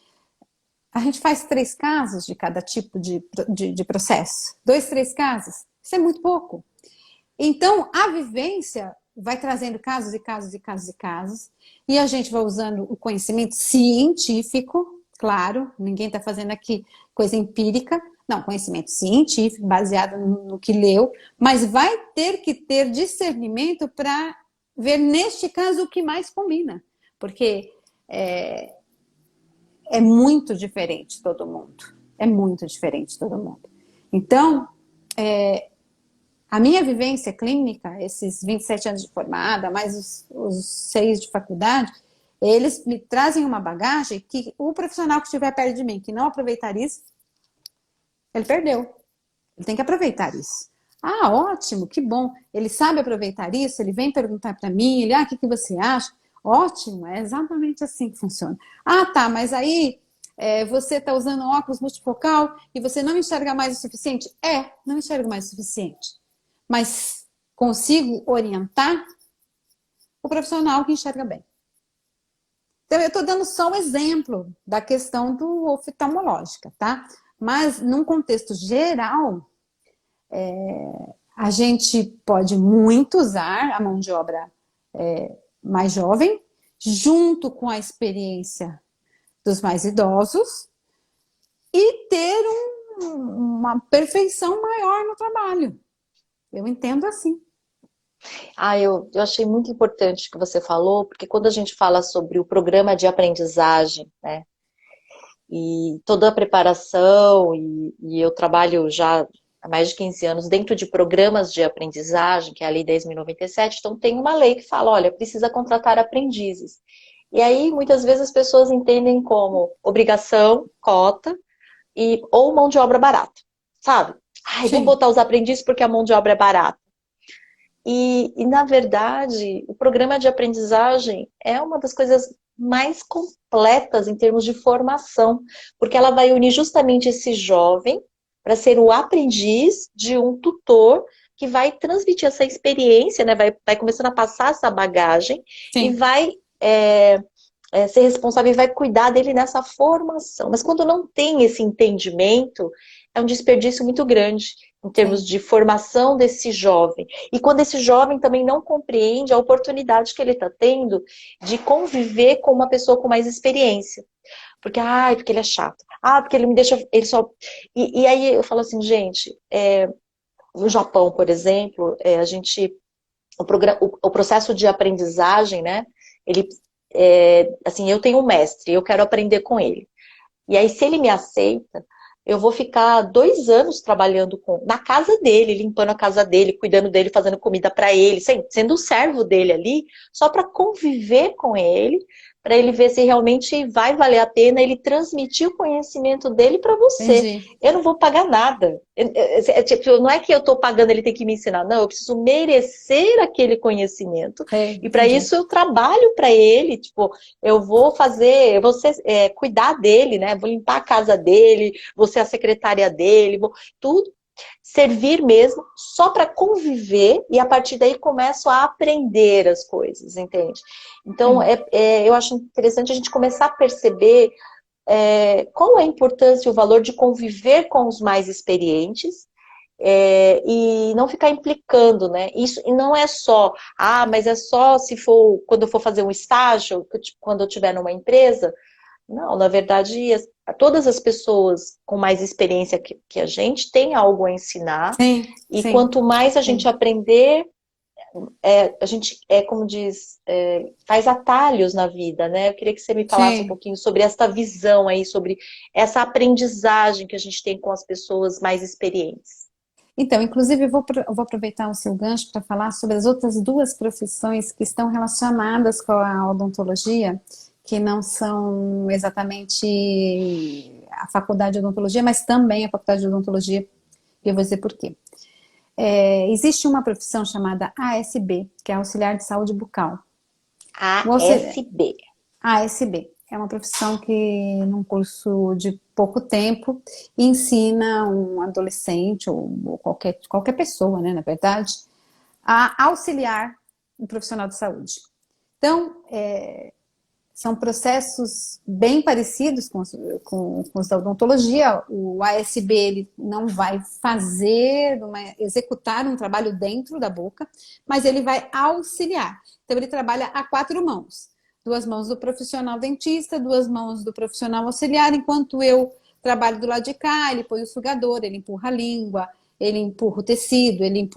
a gente faz 3 casos de cada tipo de processo. 2, 3 casos. Isso é muito pouco. Então, a vivência vai trazendo casos e casos e casos e casos, e a gente vai usando o conhecimento científico, claro, ninguém está fazendo aqui coisa empírica, não, conhecimento científico, baseado no que leu, mas vai ter que ter discernimento para ver, neste caso, o que mais combina, porque é muito diferente todo mundo, é muito diferente todo mundo. Então, a minha vivência clínica, esses 27 anos de formada, mais os 6 de faculdade, eles me trazem uma bagagem que o profissional que estiver perto de mim, que não aproveitar isso, ele perdeu. Ele tem que aproveitar isso. Ah, ótimo, que bom. Ele sabe aproveitar isso, ele vem perguntar para mim, ele, o que você acha? Ótimo, é exatamente assim que funciona. Ah, tá, mas aí você está usando óculos multifocal e você não enxerga mais o suficiente? Não enxergo mais o suficiente. Mas consigo orientar o profissional que enxerga bem. Então, eu estou dando só um exemplo da questão do oftalmológica, tá? Mas, num contexto geral, a gente pode muito usar a mão de obra mais jovem, junto com a experiência dos mais idosos, e ter uma perfeição maior no trabalho. Eu entendo assim. Eu achei muito importante o que você falou, porque quando a gente fala sobre o programa de aprendizagem, né, e toda a preparação, e eu trabalho já há mais de 15 anos dentro de programas de aprendizagem, que é a Lei 10.097, então tem uma lei que fala, olha, precisa contratar aprendizes. E aí, muitas vezes, as pessoas entendem como obrigação, cota, ou mão de obra barata, sabe? Vamos Sim. botar os aprendizes porque a mão de obra é barata. Na verdade, o programa de aprendizagem é uma das coisas mais completas em termos de formação, porque ela vai unir justamente esse jovem para ser o aprendiz de um tutor que vai transmitir essa experiência, né? Vai começando a passar essa bagagem e Sim. vai ser responsável e vai cuidar dele nessa formação. Mas quando não tem esse entendimento, é um desperdício muito grande. em termos sim, de formação desse jovem. E quando esse jovem também não compreende a oportunidade que ele está tendo de conviver com uma pessoa com mais experiência. Porque, porque ele é chato. Porque ele me deixa, ele só... E aí eu falo assim, gente, no Japão, por exemplo, a gente... o processo de aprendizagem, né? Ele, assim, eu tenho um mestre, eu quero aprender com ele. E aí, se ele me aceita, eu vou ficar 2 anos trabalhando na casa dele, limpando a casa dele, cuidando dele, fazendo comida para ele, sendo o servo dele ali, só para conviver com ele, para ele ver se realmente vai valer a pena ele transmitir o conhecimento dele para você. entendi. Eu não vou pagar nada. Tipo, não é que eu estou pagando, ele tem que me ensinar. Não, eu preciso merecer aquele conhecimento. E para Entendi. isso eu trabalho para ele. Tipo, eu vou fazer, cuidar dele, né? Vou limpar a casa dele, vou ser a secretária dele, tudo. Servir mesmo, só para conviver, e a partir daí começo a aprender as coisas, entende? Então, Sim, eu acho interessante a gente começar a perceber qual é a importância e o valor de conviver com os mais experientes, e não ficar implicando, né? Isso, e não é só, mas é só se for, quando eu for fazer um estágio, quando eu estiver numa empresa. Não, na verdade, todas as pessoas com mais experiência que a gente têm algo a ensinar, sim, e sim, quanto mais a gente sim. aprender, a gente, como diz, faz atalhos na vida, né? Eu queria que você me falasse um Sim. pouquinho sobre essa visão aí, sobre essa aprendizagem que a gente tem com as pessoas mais experientes. Então, inclusive, eu vou aproveitar o seu gancho para falar sobre as outras duas profissões que estão relacionadas com a odontologia, que não são exatamente a faculdade de odontologia, mas também a faculdade de odontologia, e eu vou dizer por quê. Existe uma profissão chamada ASB, que é auxiliar de saúde bucal. O auxiliar, ASB. ASB é uma profissão que, num curso de pouco tempo, ensina um adolescente ou qualquer pessoa, né, na verdade, a auxiliar um profissional de saúde. Então, são processos bem parecidos com os da odontologia. O ASB ele não vai executar um trabalho dentro da boca, mas ele vai auxiliar. Então, ele trabalha a 4 mãos. 2 mãos do profissional dentista, 2 mãos do profissional auxiliar, enquanto eu trabalho do lado de cá, ele põe o sugador, ele empurra a língua, ele empurra o tecido, ele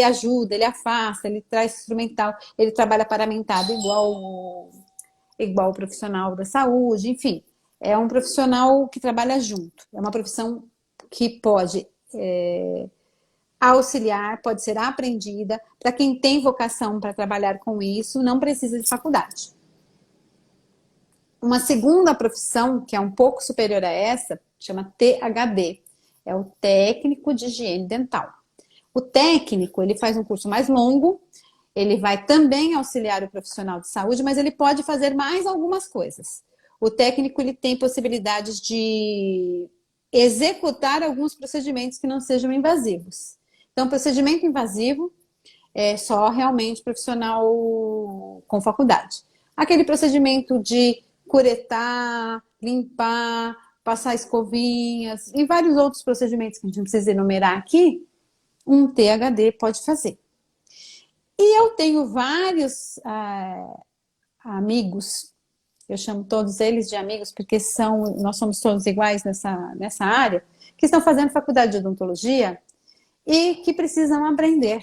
ajuda, ele afasta, ele traz instrumental, ele trabalha paramentado igual o profissional da saúde, enfim. É um profissional que trabalha junto. É uma profissão que pode auxiliar, pode ser aprendida. Para quem tem vocação para trabalhar com isso, não precisa de faculdade. Uma segunda profissão, que é um pouco superior a essa, chama THD. É o técnico de higiene dental. O técnico, ele faz um curso mais longo, ele vai também auxiliar o profissional de saúde, mas ele pode fazer mais algumas coisas. O técnico, ele tem possibilidades de executar alguns procedimentos que não sejam invasivos. Então, procedimento invasivo é só realmente profissional com faculdade. Aquele procedimento de curetar, limpar, passar escovinhas e vários outros procedimentos que a gente não precisa enumerar aqui, um THD pode fazer. E eu tenho vários amigos, eu chamo todos eles de amigos porque nós somos todos iguais nessa área, que estão fazendo faculdade de odontologia e que precisam aprender.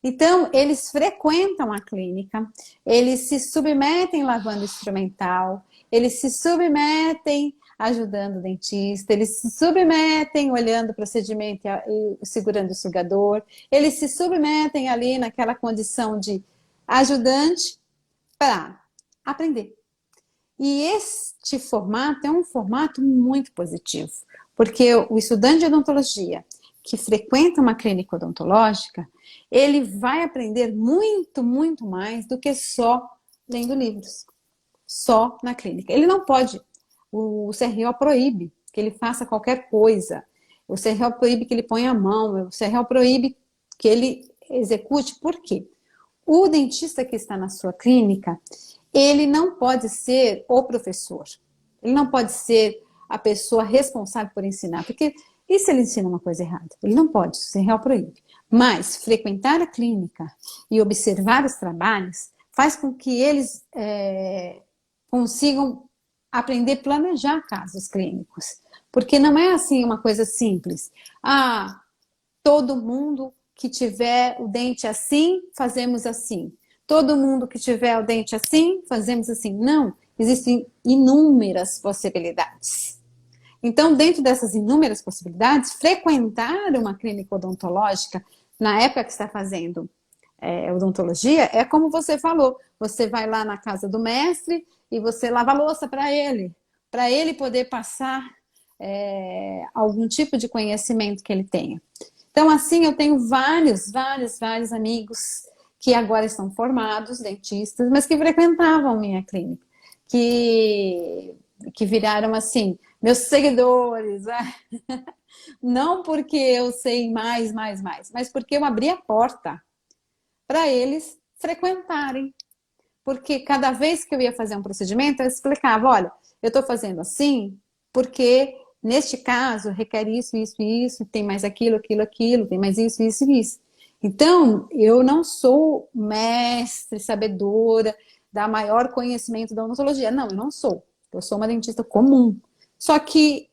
Então, eles frequentam a clínica, eles se submetem lavando instrumental, eles se submetem ajudando o dentista, eles se submetem olhando o procedimento e segurando o sugador, eles se submetem ali naquela condição de ajudante para aprender. E este formato é um formato muito positivo, porque o estudante de odontologia que frequenta uma clínica odontológica, ele vai aprender muito, muito mais do que só lendo livros, só na clínica. Ele não pode, o CRO proíbe que ele faça qualquer coisa, o CRO proíbe que ele ponha a mão, o CRO proíbe que ele execute, por quê? O dentista que está na sua clínica, ele não pode ser o professor, ele não pode ser a pessoa responsável por ensinar, porque E se ele ensina uma coisa errada? Ele não pode, isso é real proíbe. Mas frequentar a clínica e observar os trabalhos faz com que eles consigam aprender a planejar casos clínicos. Porque não é assim uma coisa simples. Ah, todo mundo que tiver o dente assim, fazemos assim. Todo mundo que tiver o dente assim, fazemos assim. Não, existem inúmeras possibilidades. Então, dentro dessas inúmeras possibilidades, frequentar uma clínica odontológica, na época que está fazendo odontologia, é como você falou, você vai lá na casa do mestre e você lava a louça para ele poder passar algum tipo de conhecimento que ele tenha. Então, assim, eu tenho vários amigos que agora estão formados, dentistas, mas que frequentavam minha clínica, que viraram, assim, meus seguidores. Não porque eu sei mais, mas porque eu abri a porta para eles frequentarem. Porque cada vez que eu ia fazer um procedimento, eu explicava, olha, eu estou fazendo assim porque, neste caso, requer isso, tem mais aquilo, tem mais isso. Então, eu não sou mestre, sabedora, da maior conhecimento da odontologia. Não, eu não sou. Eu sou uma dentista comum. Só que,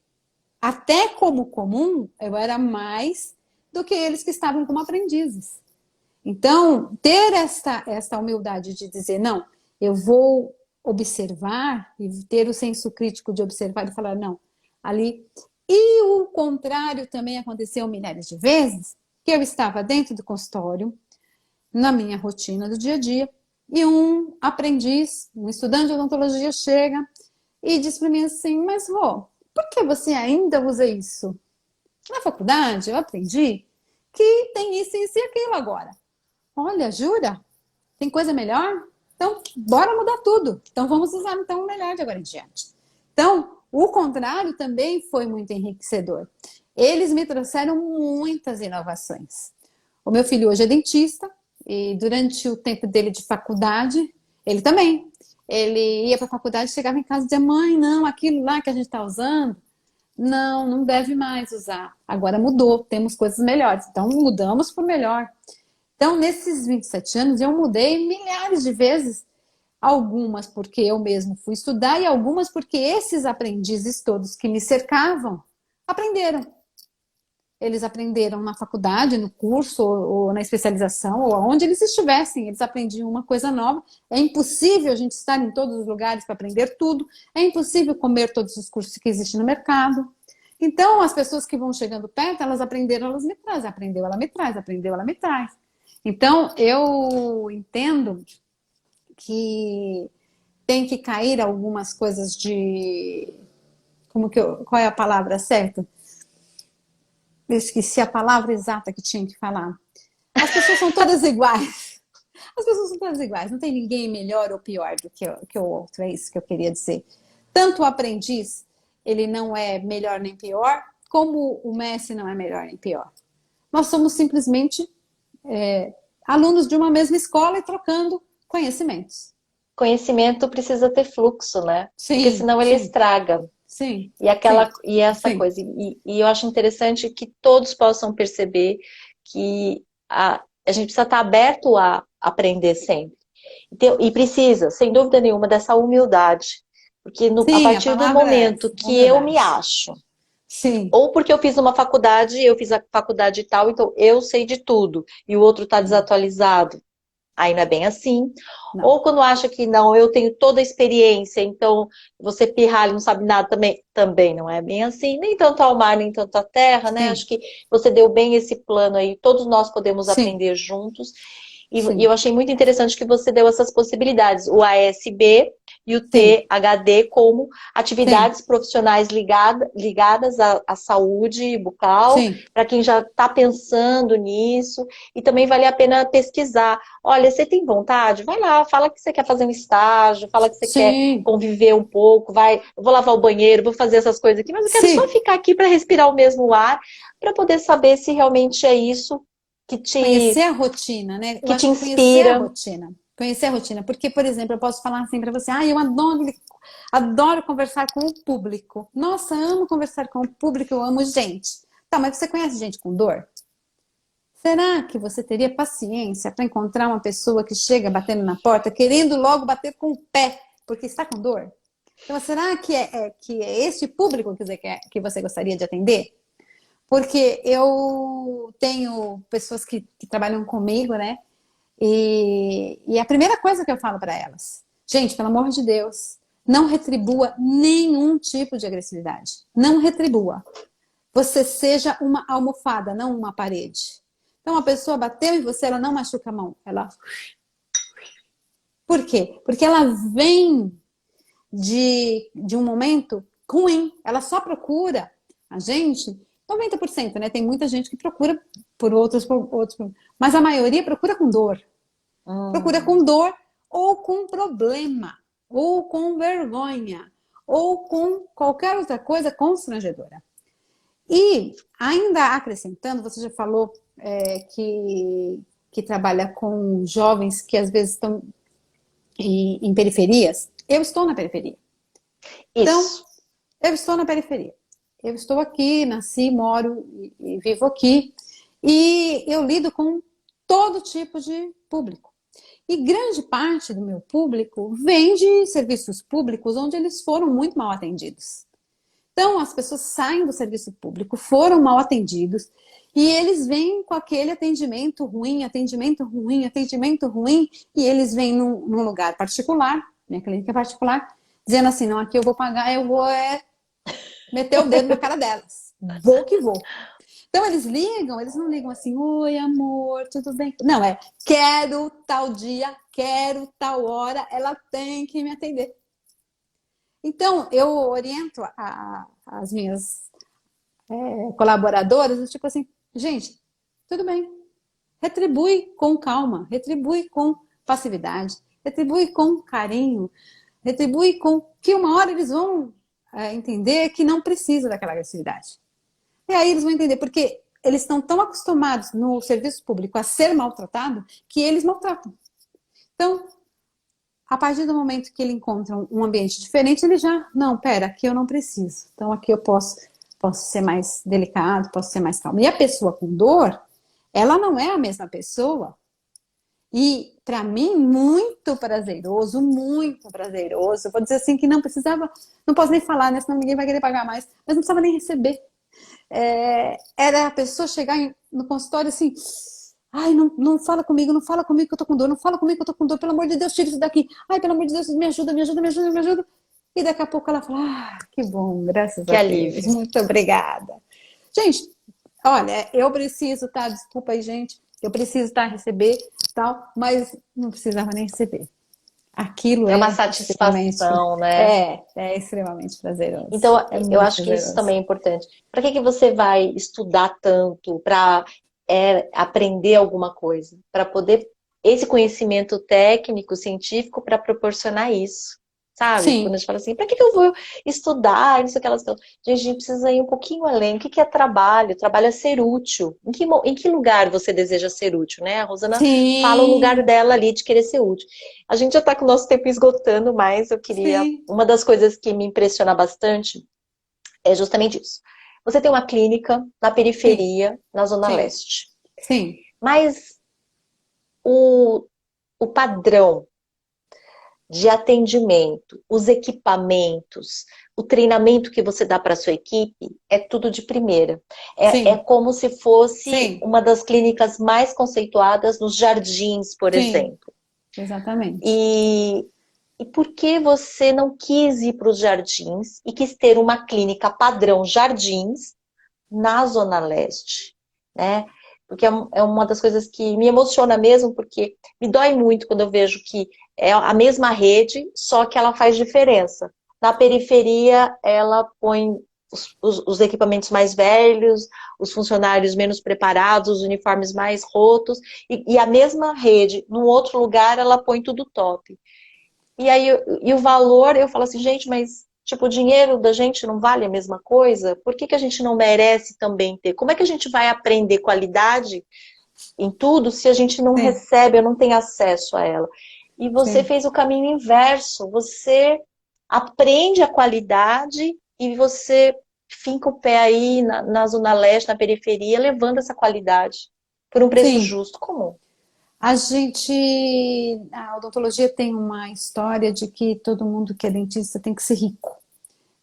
até como comum, eu era mais do que eles que estavam como aprendizes. Então, ter esta humildade de dizer, não, eu vou observar e ter o senso crítico de observar e falar, não, ali. E o contrário também aconteceu milhares de vezes, que eu estava dentro do consultório, na minha rotina do dia a dia, e um aprendiz, um estudante de odontologia chega e diz para mim assim, mas Rô, por que você ainda usa isso? Na faculdade eu aprendi que tem isso e aquilo agora. Olha, jura? Tem coisa melhor? Então, bora mudar tudo. Então, vamos usar então o melhor de agora em diante. Então, o contrário também foi muito enriquecedor. Eles me trouxeram muitas inovações. O meu filho hoje é dentista e durante o tempo dele de faculdade, ele também. Ele ia para a faculdade, chegava em casa e dizia, mãe, não, aquilo lá que a gente está usando, não deve mais usar. Agora mudou, temos coisas melhores. Então, mudamos por melhor. Então, nesses 27 anos, eu mudei milhares de vezes. Algumas porque eu mesmo fui estudar e algumas porque esses aprendizes todos que me cercavam aprenderam. Eles aprenderam na faculdade, no curso, ou na especialização, ou aonde eles estivessem. Eles aprendiam uma coisa nova. É impossível a gente estar em todos os lugares para aprender tudo. É impossível comer todos os cursos que existem no mercado. Então, as pessoas que vão chegando perto, elas aprenderam, elas me trazem. Aprendeu, ela me traz. Aprendeu, ela me traz. Então, eu entendo que tem que cair algumas coisas de... qual é a palavra certa? Eu esqueci a palavra exata que tinha que falar. As pessoas são todas iguais. As pessoas são todas iguais. Não tem ninguém melhor ou pior do que o outro. É isso que eu queria dizer. Tanto o aprendiz, ele não é melhor nem pior, como o mestre não é melhor nem pior. Nós somos simplesmente alunos de uma mesma escola e trocando conhecimentos. Conhecimento precisa ter fluxo, né? Sim, porque senão ele sim. estraga. Sim. E essa sim. coisa. E eu acho interessante que todos possam perceber que a gente precisa estar aberto a aprender sempre. E precisa, sem dúvida nenhuma, dessa humildade. Porque a partir do momento que eu me acho, sim. ou porque eu fiz uma faculdade, eu fiz a faculdade e tal, então eu sei de tudo, e o outro está desatualizado. Aí não é bem assim. Não. Ou quando acha que não, eu tenho toda a experiência, então você pirralha, não sabe nada também não é bem assim. Nem tanto ao mar, nem tanto à terra, né? Sim. Acho que você deu bem esse plano aí, todos nós podemos Sim. aprender juntos. E eu achei muito interessante que você deu essas possibilidades, o ASB e o THD como atividades profissionais ligadas à saúde bucal, para quem já está pensando nisso, e também vale a pena pesquisar. Olha, você tem vontade? Vai lá, fala que você quer fazer um estágio, fala que você quer conviver um pouco, eu vou lavar o banheiro, vou fazer essas coisas aqui, mas eu quero só ficar aqui para respirar o mesmo ar, para poder saber se realmente é isso que conhecer a rotina, né? Que te inspira. Conhecer a rotina. Porque, por exemplo, eu posso falar assim para você, eu adoro conversar com o público. Nossa, amo conversar com o público, eu amo gente. Tá, mas você conhece gente com dor? Será que você teria paciência para encontrar uma pessoa que chega batendo na porta, querendo logo bater com o pé, porque está com dor? Então, será que é esse público que você gostaria de atender? Porque eu tenho pessoas que trabalham comigo, né? E a primeira coisa que eu falo para elas, gente, pelo amor de Deus, não retribua nenhum tipo de agressividade. Não retribua. Você seja uma almofada, não uma parede. Então, a pessoa bateu em você, ela não machuca a mão. Ela... Por quê? Porque ela vem de um momento ruim. Ela só procura a gente, 90%, né? Tem muita gente que procura por outros, mas a maioria procura com dor. Procura com dor ou com problema, ou com vergonha, ou com qualquer outra coisa constrangedora. E ainda acrescentando, você já falou que trabalha com jovens que às vezes estão em periferias. Eu estou na periferia. Então, Isso. eu estou na periferia. Eu estou aqui, nasci, moro e vivo aqui. E eu lido com todo tipo de público. E grande parte do meu público vem de serviços públicos onde eles foram muito mal atendidos. Então, as pessoas saem do serviço público, foram mal atendidos, e eles vêm com aquele atendimento ruim, atendimento ruim, atendimento ruim, e eles vêm num lugar particular, minha clínica particular, dizendo assim, não, aqui eu vou pagar, eu vou meter o dedo na cara delas. Vou que vou. Então, eles ligam, eles não ligam assim, oi, amor, tudo bem? Não, quero tal dia, quero tal hora, ela tem que me atender. Então, eu oriento as minhas colaboradoras, tipo assim, gente, tudo bem, retribui com calma, retribui com passividade, retribui com carinho, retribui com que uma hora eles vão entender que não precisa daquela agressividade. E aí eles vão entender, porque eles estão tão acostumados no serviço público a ser maltratado que eles maltratam. Então, a partir do momento que ele encontra um ambiente diferente, ele já, não, pera, aqui eu não preciso. Então, aqui eu posso ser mais delicado, posso ser mais calmo. E a pessoa com dor, ela não é a mesma pessoa. E, para mim, muito prazeroso, muito prazeroso. Eu vou dizer assim que não precisava, não posso nem falar, né? Senão ninguém vai querer pagar mais. Mas não precisava nem receber. Era a pessoa chegar no consultório assim... Ai, não fala comigo, não fala comigo que eu tô com dor, não fala comigo que eu tô com dor, pelo amor de Deus, tira isso daqui. Ai, pelo amor de Deus, me ajuda, me ajuda, me ajuda, me ajuda. E daqui a pouco ela fala, que bom, graças Que a alívio. Deus, muito obrigada. Gente, olha, eu preciso, tá? Desculpa aí, gente, eu preciso, tá? Receber, tal, mas não precisava nem receber. Aquilo É uma satisfação, né? É extremamente prazeroso. Então, eu Muito acho que isso prazeroso. também é importante. Para que você vai estudar tanto para aprender alguma coisa? Para poder, esse conhecimento técnico, científico, para proporcionar isso. Sabe? Quando a Sim, gente fala assim, para que eu vou estudar? Isso, aquelas coisas. Gente, a gente precisa ir um pouquinho além. O que é trabalho? Trabalho é ser útil. Em que lugar você deseja ser útil, né? A Rosana fala o lugar sim, dela ali de querer ser útil. A gente já está com o nosso tempo esgotando, mas eu queria... sim, Uma das coisas que me impressiona bastante é justamente isso. Você tem uma clínica na sim, periferia, na Zona sim, Leste. sim, Mas o padrão de atendimento, os equipamentos, o treinamento que você dá para a sua equipe, é tudo de primeira. É sim, como se fosse sim, uma das clínicas mais conceituadas nos Jardins, por sim, exemplo. exatamente. E por que você não quis ir para os Jardins e quis ter uma clínica padrão Jardins na Zona Leste, né? Porque é uma das coisas que me emociona mesmo, porque me dói muito quando eu vejo que é a mesma rede, só que ela faz diferença. Na periferia, ela põe os equipamentos mais velhos, os funcionários menos preparados, os uniformes mais rotos, e a mesma rede, num outro lugar, ela põe tudo top. E aí, o valor, eu falo assim, gente, mas tipo, o dinheiro da gente não vale a mesma coisa? Por que a gente não merece também ter? Como é que a gente vai aprender qualidade em tudo se a gente não Sim, recebe, eu não tenho acesso a ela? E você sim, fez o caminho inverso. Você aprende a qualidade e você finca o pé aí na Zona Leste, na periferia, levando essa qualidade por um preço Sim. justo, comum. A odontologia tem uma história de que todo mundo que é dentista tem que ser rico.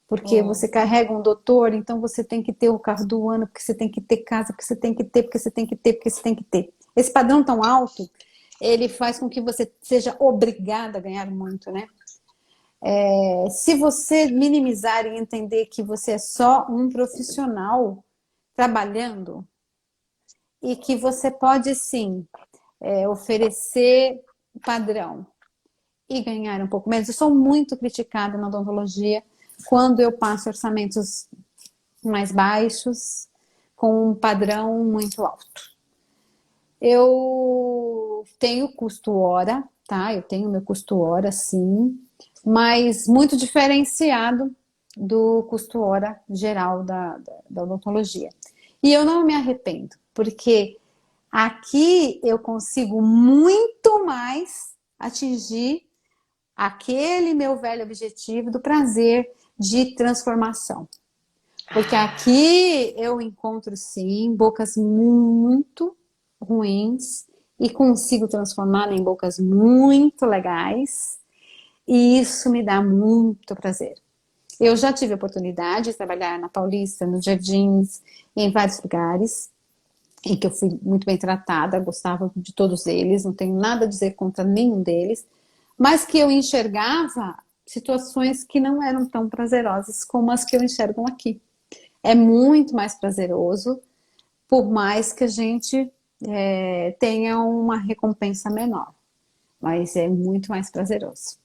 Porque você Hum. carrega um doutor, então você tem que ter o carro do ano, porque você tem que ter casa, porque você tem que ter, porque você tem que ter, porque você tem que ter. Esse padrão tão alto, ele faz com que você seja obrigada a ganhar muito, né? Se você minimizar e entender que você é só um profissional trabalhando e que você pode sim oferecer padrão e ganhar um pouco menos. Eu sou muito criticada na odontologia quando eu passo orçamentos mais baixos com um padrão muito alto. Eu tenho custo hora, tá? Eu tenho meu custo hora, sim, mas muito diferenciado do custo hora geral da odontologia. E eu não me arrependo, porque aqui eu consigo muito mais atingir aquele meu velho objetivo do prazer de transformação. Porque aqui eu encontro, sim, bocas muito ruins e consigo transformar em bocas muito legais. E isso me dá muito prazer. Eu já tive a oportunidade de trabalhar na Paulista, nos Jardins, em vários lugares, em que eu fui muito bem tratada, gostava de todos eles, não tenho nada a dizer contra nenhum deles, mas que eu enxergava situações que não eram tão prazerosas como as que eu enxergo aqui. É muito mais prazeroso, por mais que a gente tenha uma recompensa menor, mas é muito mais prazeroso.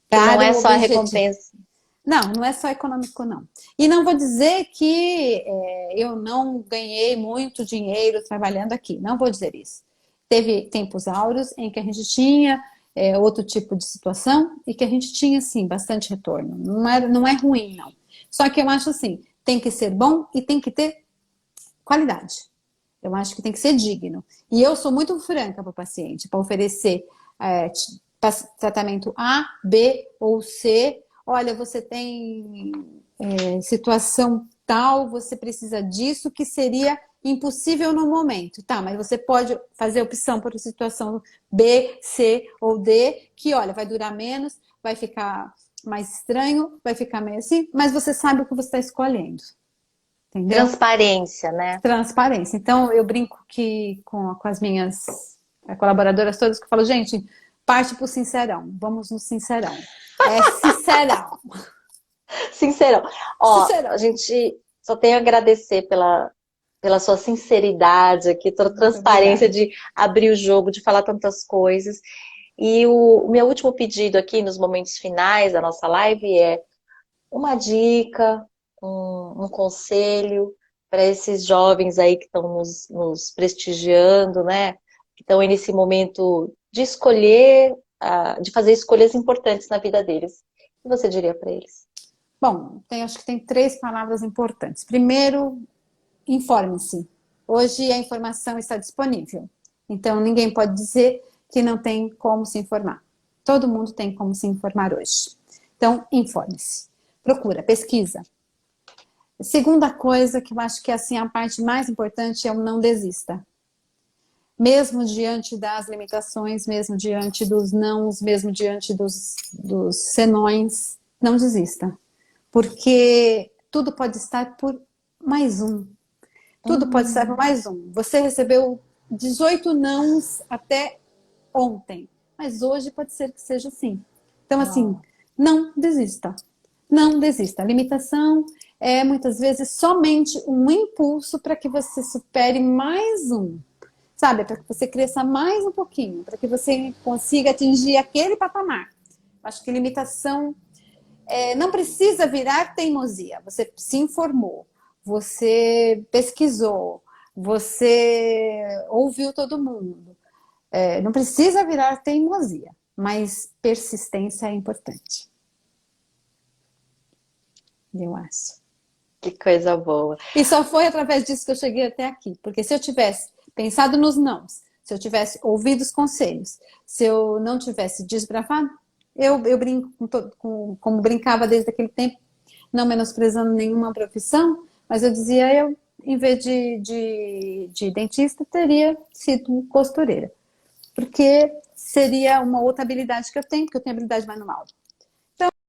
Que não Para é o só a objetivo. recompensa. Não, não é só econômico, não. E não vou dizer que eu não ganhei muito dinheiro trabalhando aqui. Não vou dizer isso. Teve tempos áureos em que a gente tinha outro tipo de situação e que a gente tinha, sim, bastante retorno. Não é ruim, não. Só que eu acho assim, tem que ser bom e tem que ter qualidade. Eu acho que tem que ser digno. E eu sou muito franca para o paciente, para oferecer tratamento A, B ou C. Olha, você tem situação tal, você precisa disso, que seria impossível no momento. Tá, mas você pode fazer opção por situação B, C ou D, que olha, vai durar menos, vai ficar mais estranho, vai ficar meio assim, mas você sabe o que você está escolhendo. Entendeu? Transparência, né? Transparência. Então, eu brinco que com as minhas colaboradoras todas, que eu falo, gente, parte pro sincerão. Vamos no sincerão. É sincerão. Sincerão. Ó, a Sincerão. gente só tem a agradecer pela sua sinceridade aqui, toda a Muito transparência obrigada. de abrir o jogo, de falar tantas coisas. E o meu último pedido aqui nos momentos finais da nossa live é uma dica, um conselho para esses jovens aí que estão nos prestigiando, né? Que estão aí nesse momento de escolher, de fazer escolhas importantes na vida deles. O que você diria para eles? Bom, acho que tem 3 palavras importantes. Primeiro, informe-se. Hoje a informação está disponível. Então, ninguém pode dizer que não tem como se informar. Todo mundo tem como se informar hoje. Então, informe-se. Procura, pesquisa. Segunda coisa que eu acho que assim a parte mais importante é o não desista. Mesmo diante das limitações, mesmo diante dos nãos, mesmo diante dos senões, não desista. Porque tudo pode estar por mais um. Tudo pode estar por mais um. Você recebeu 18 nãos até ontem, mas hoje pode ser que seja assim. Então, assim, não desista. Não desista. A limitação é muitas vezes somente um impulso para que você supere mais um. Sabe? Para que você cresça mais um pouquinho, para que você consiga atingir aquele patamar. Acho que limitação não precisa virar teimosia. Você se informou, você pesquisou, você ouviu todo mundo. Não precisa virar teimosia, mas persistência é importante. Eu acho. Que coisa boa. E só foi através disso que eu cheguei até aqui. Porque se eu tivesse pensado nos nãos, se eu tivesse ouvido os conselhos, se eu não tivesse desbravado, eu brinco como brincava desde aquele tempo, não menosprezando nenhuma profissão, mas eu dizia, eu, em vez de dentista, teria sido costureira. Porque seria uma outra habilidade que eu tenho, porque eu tenho habilidade manual.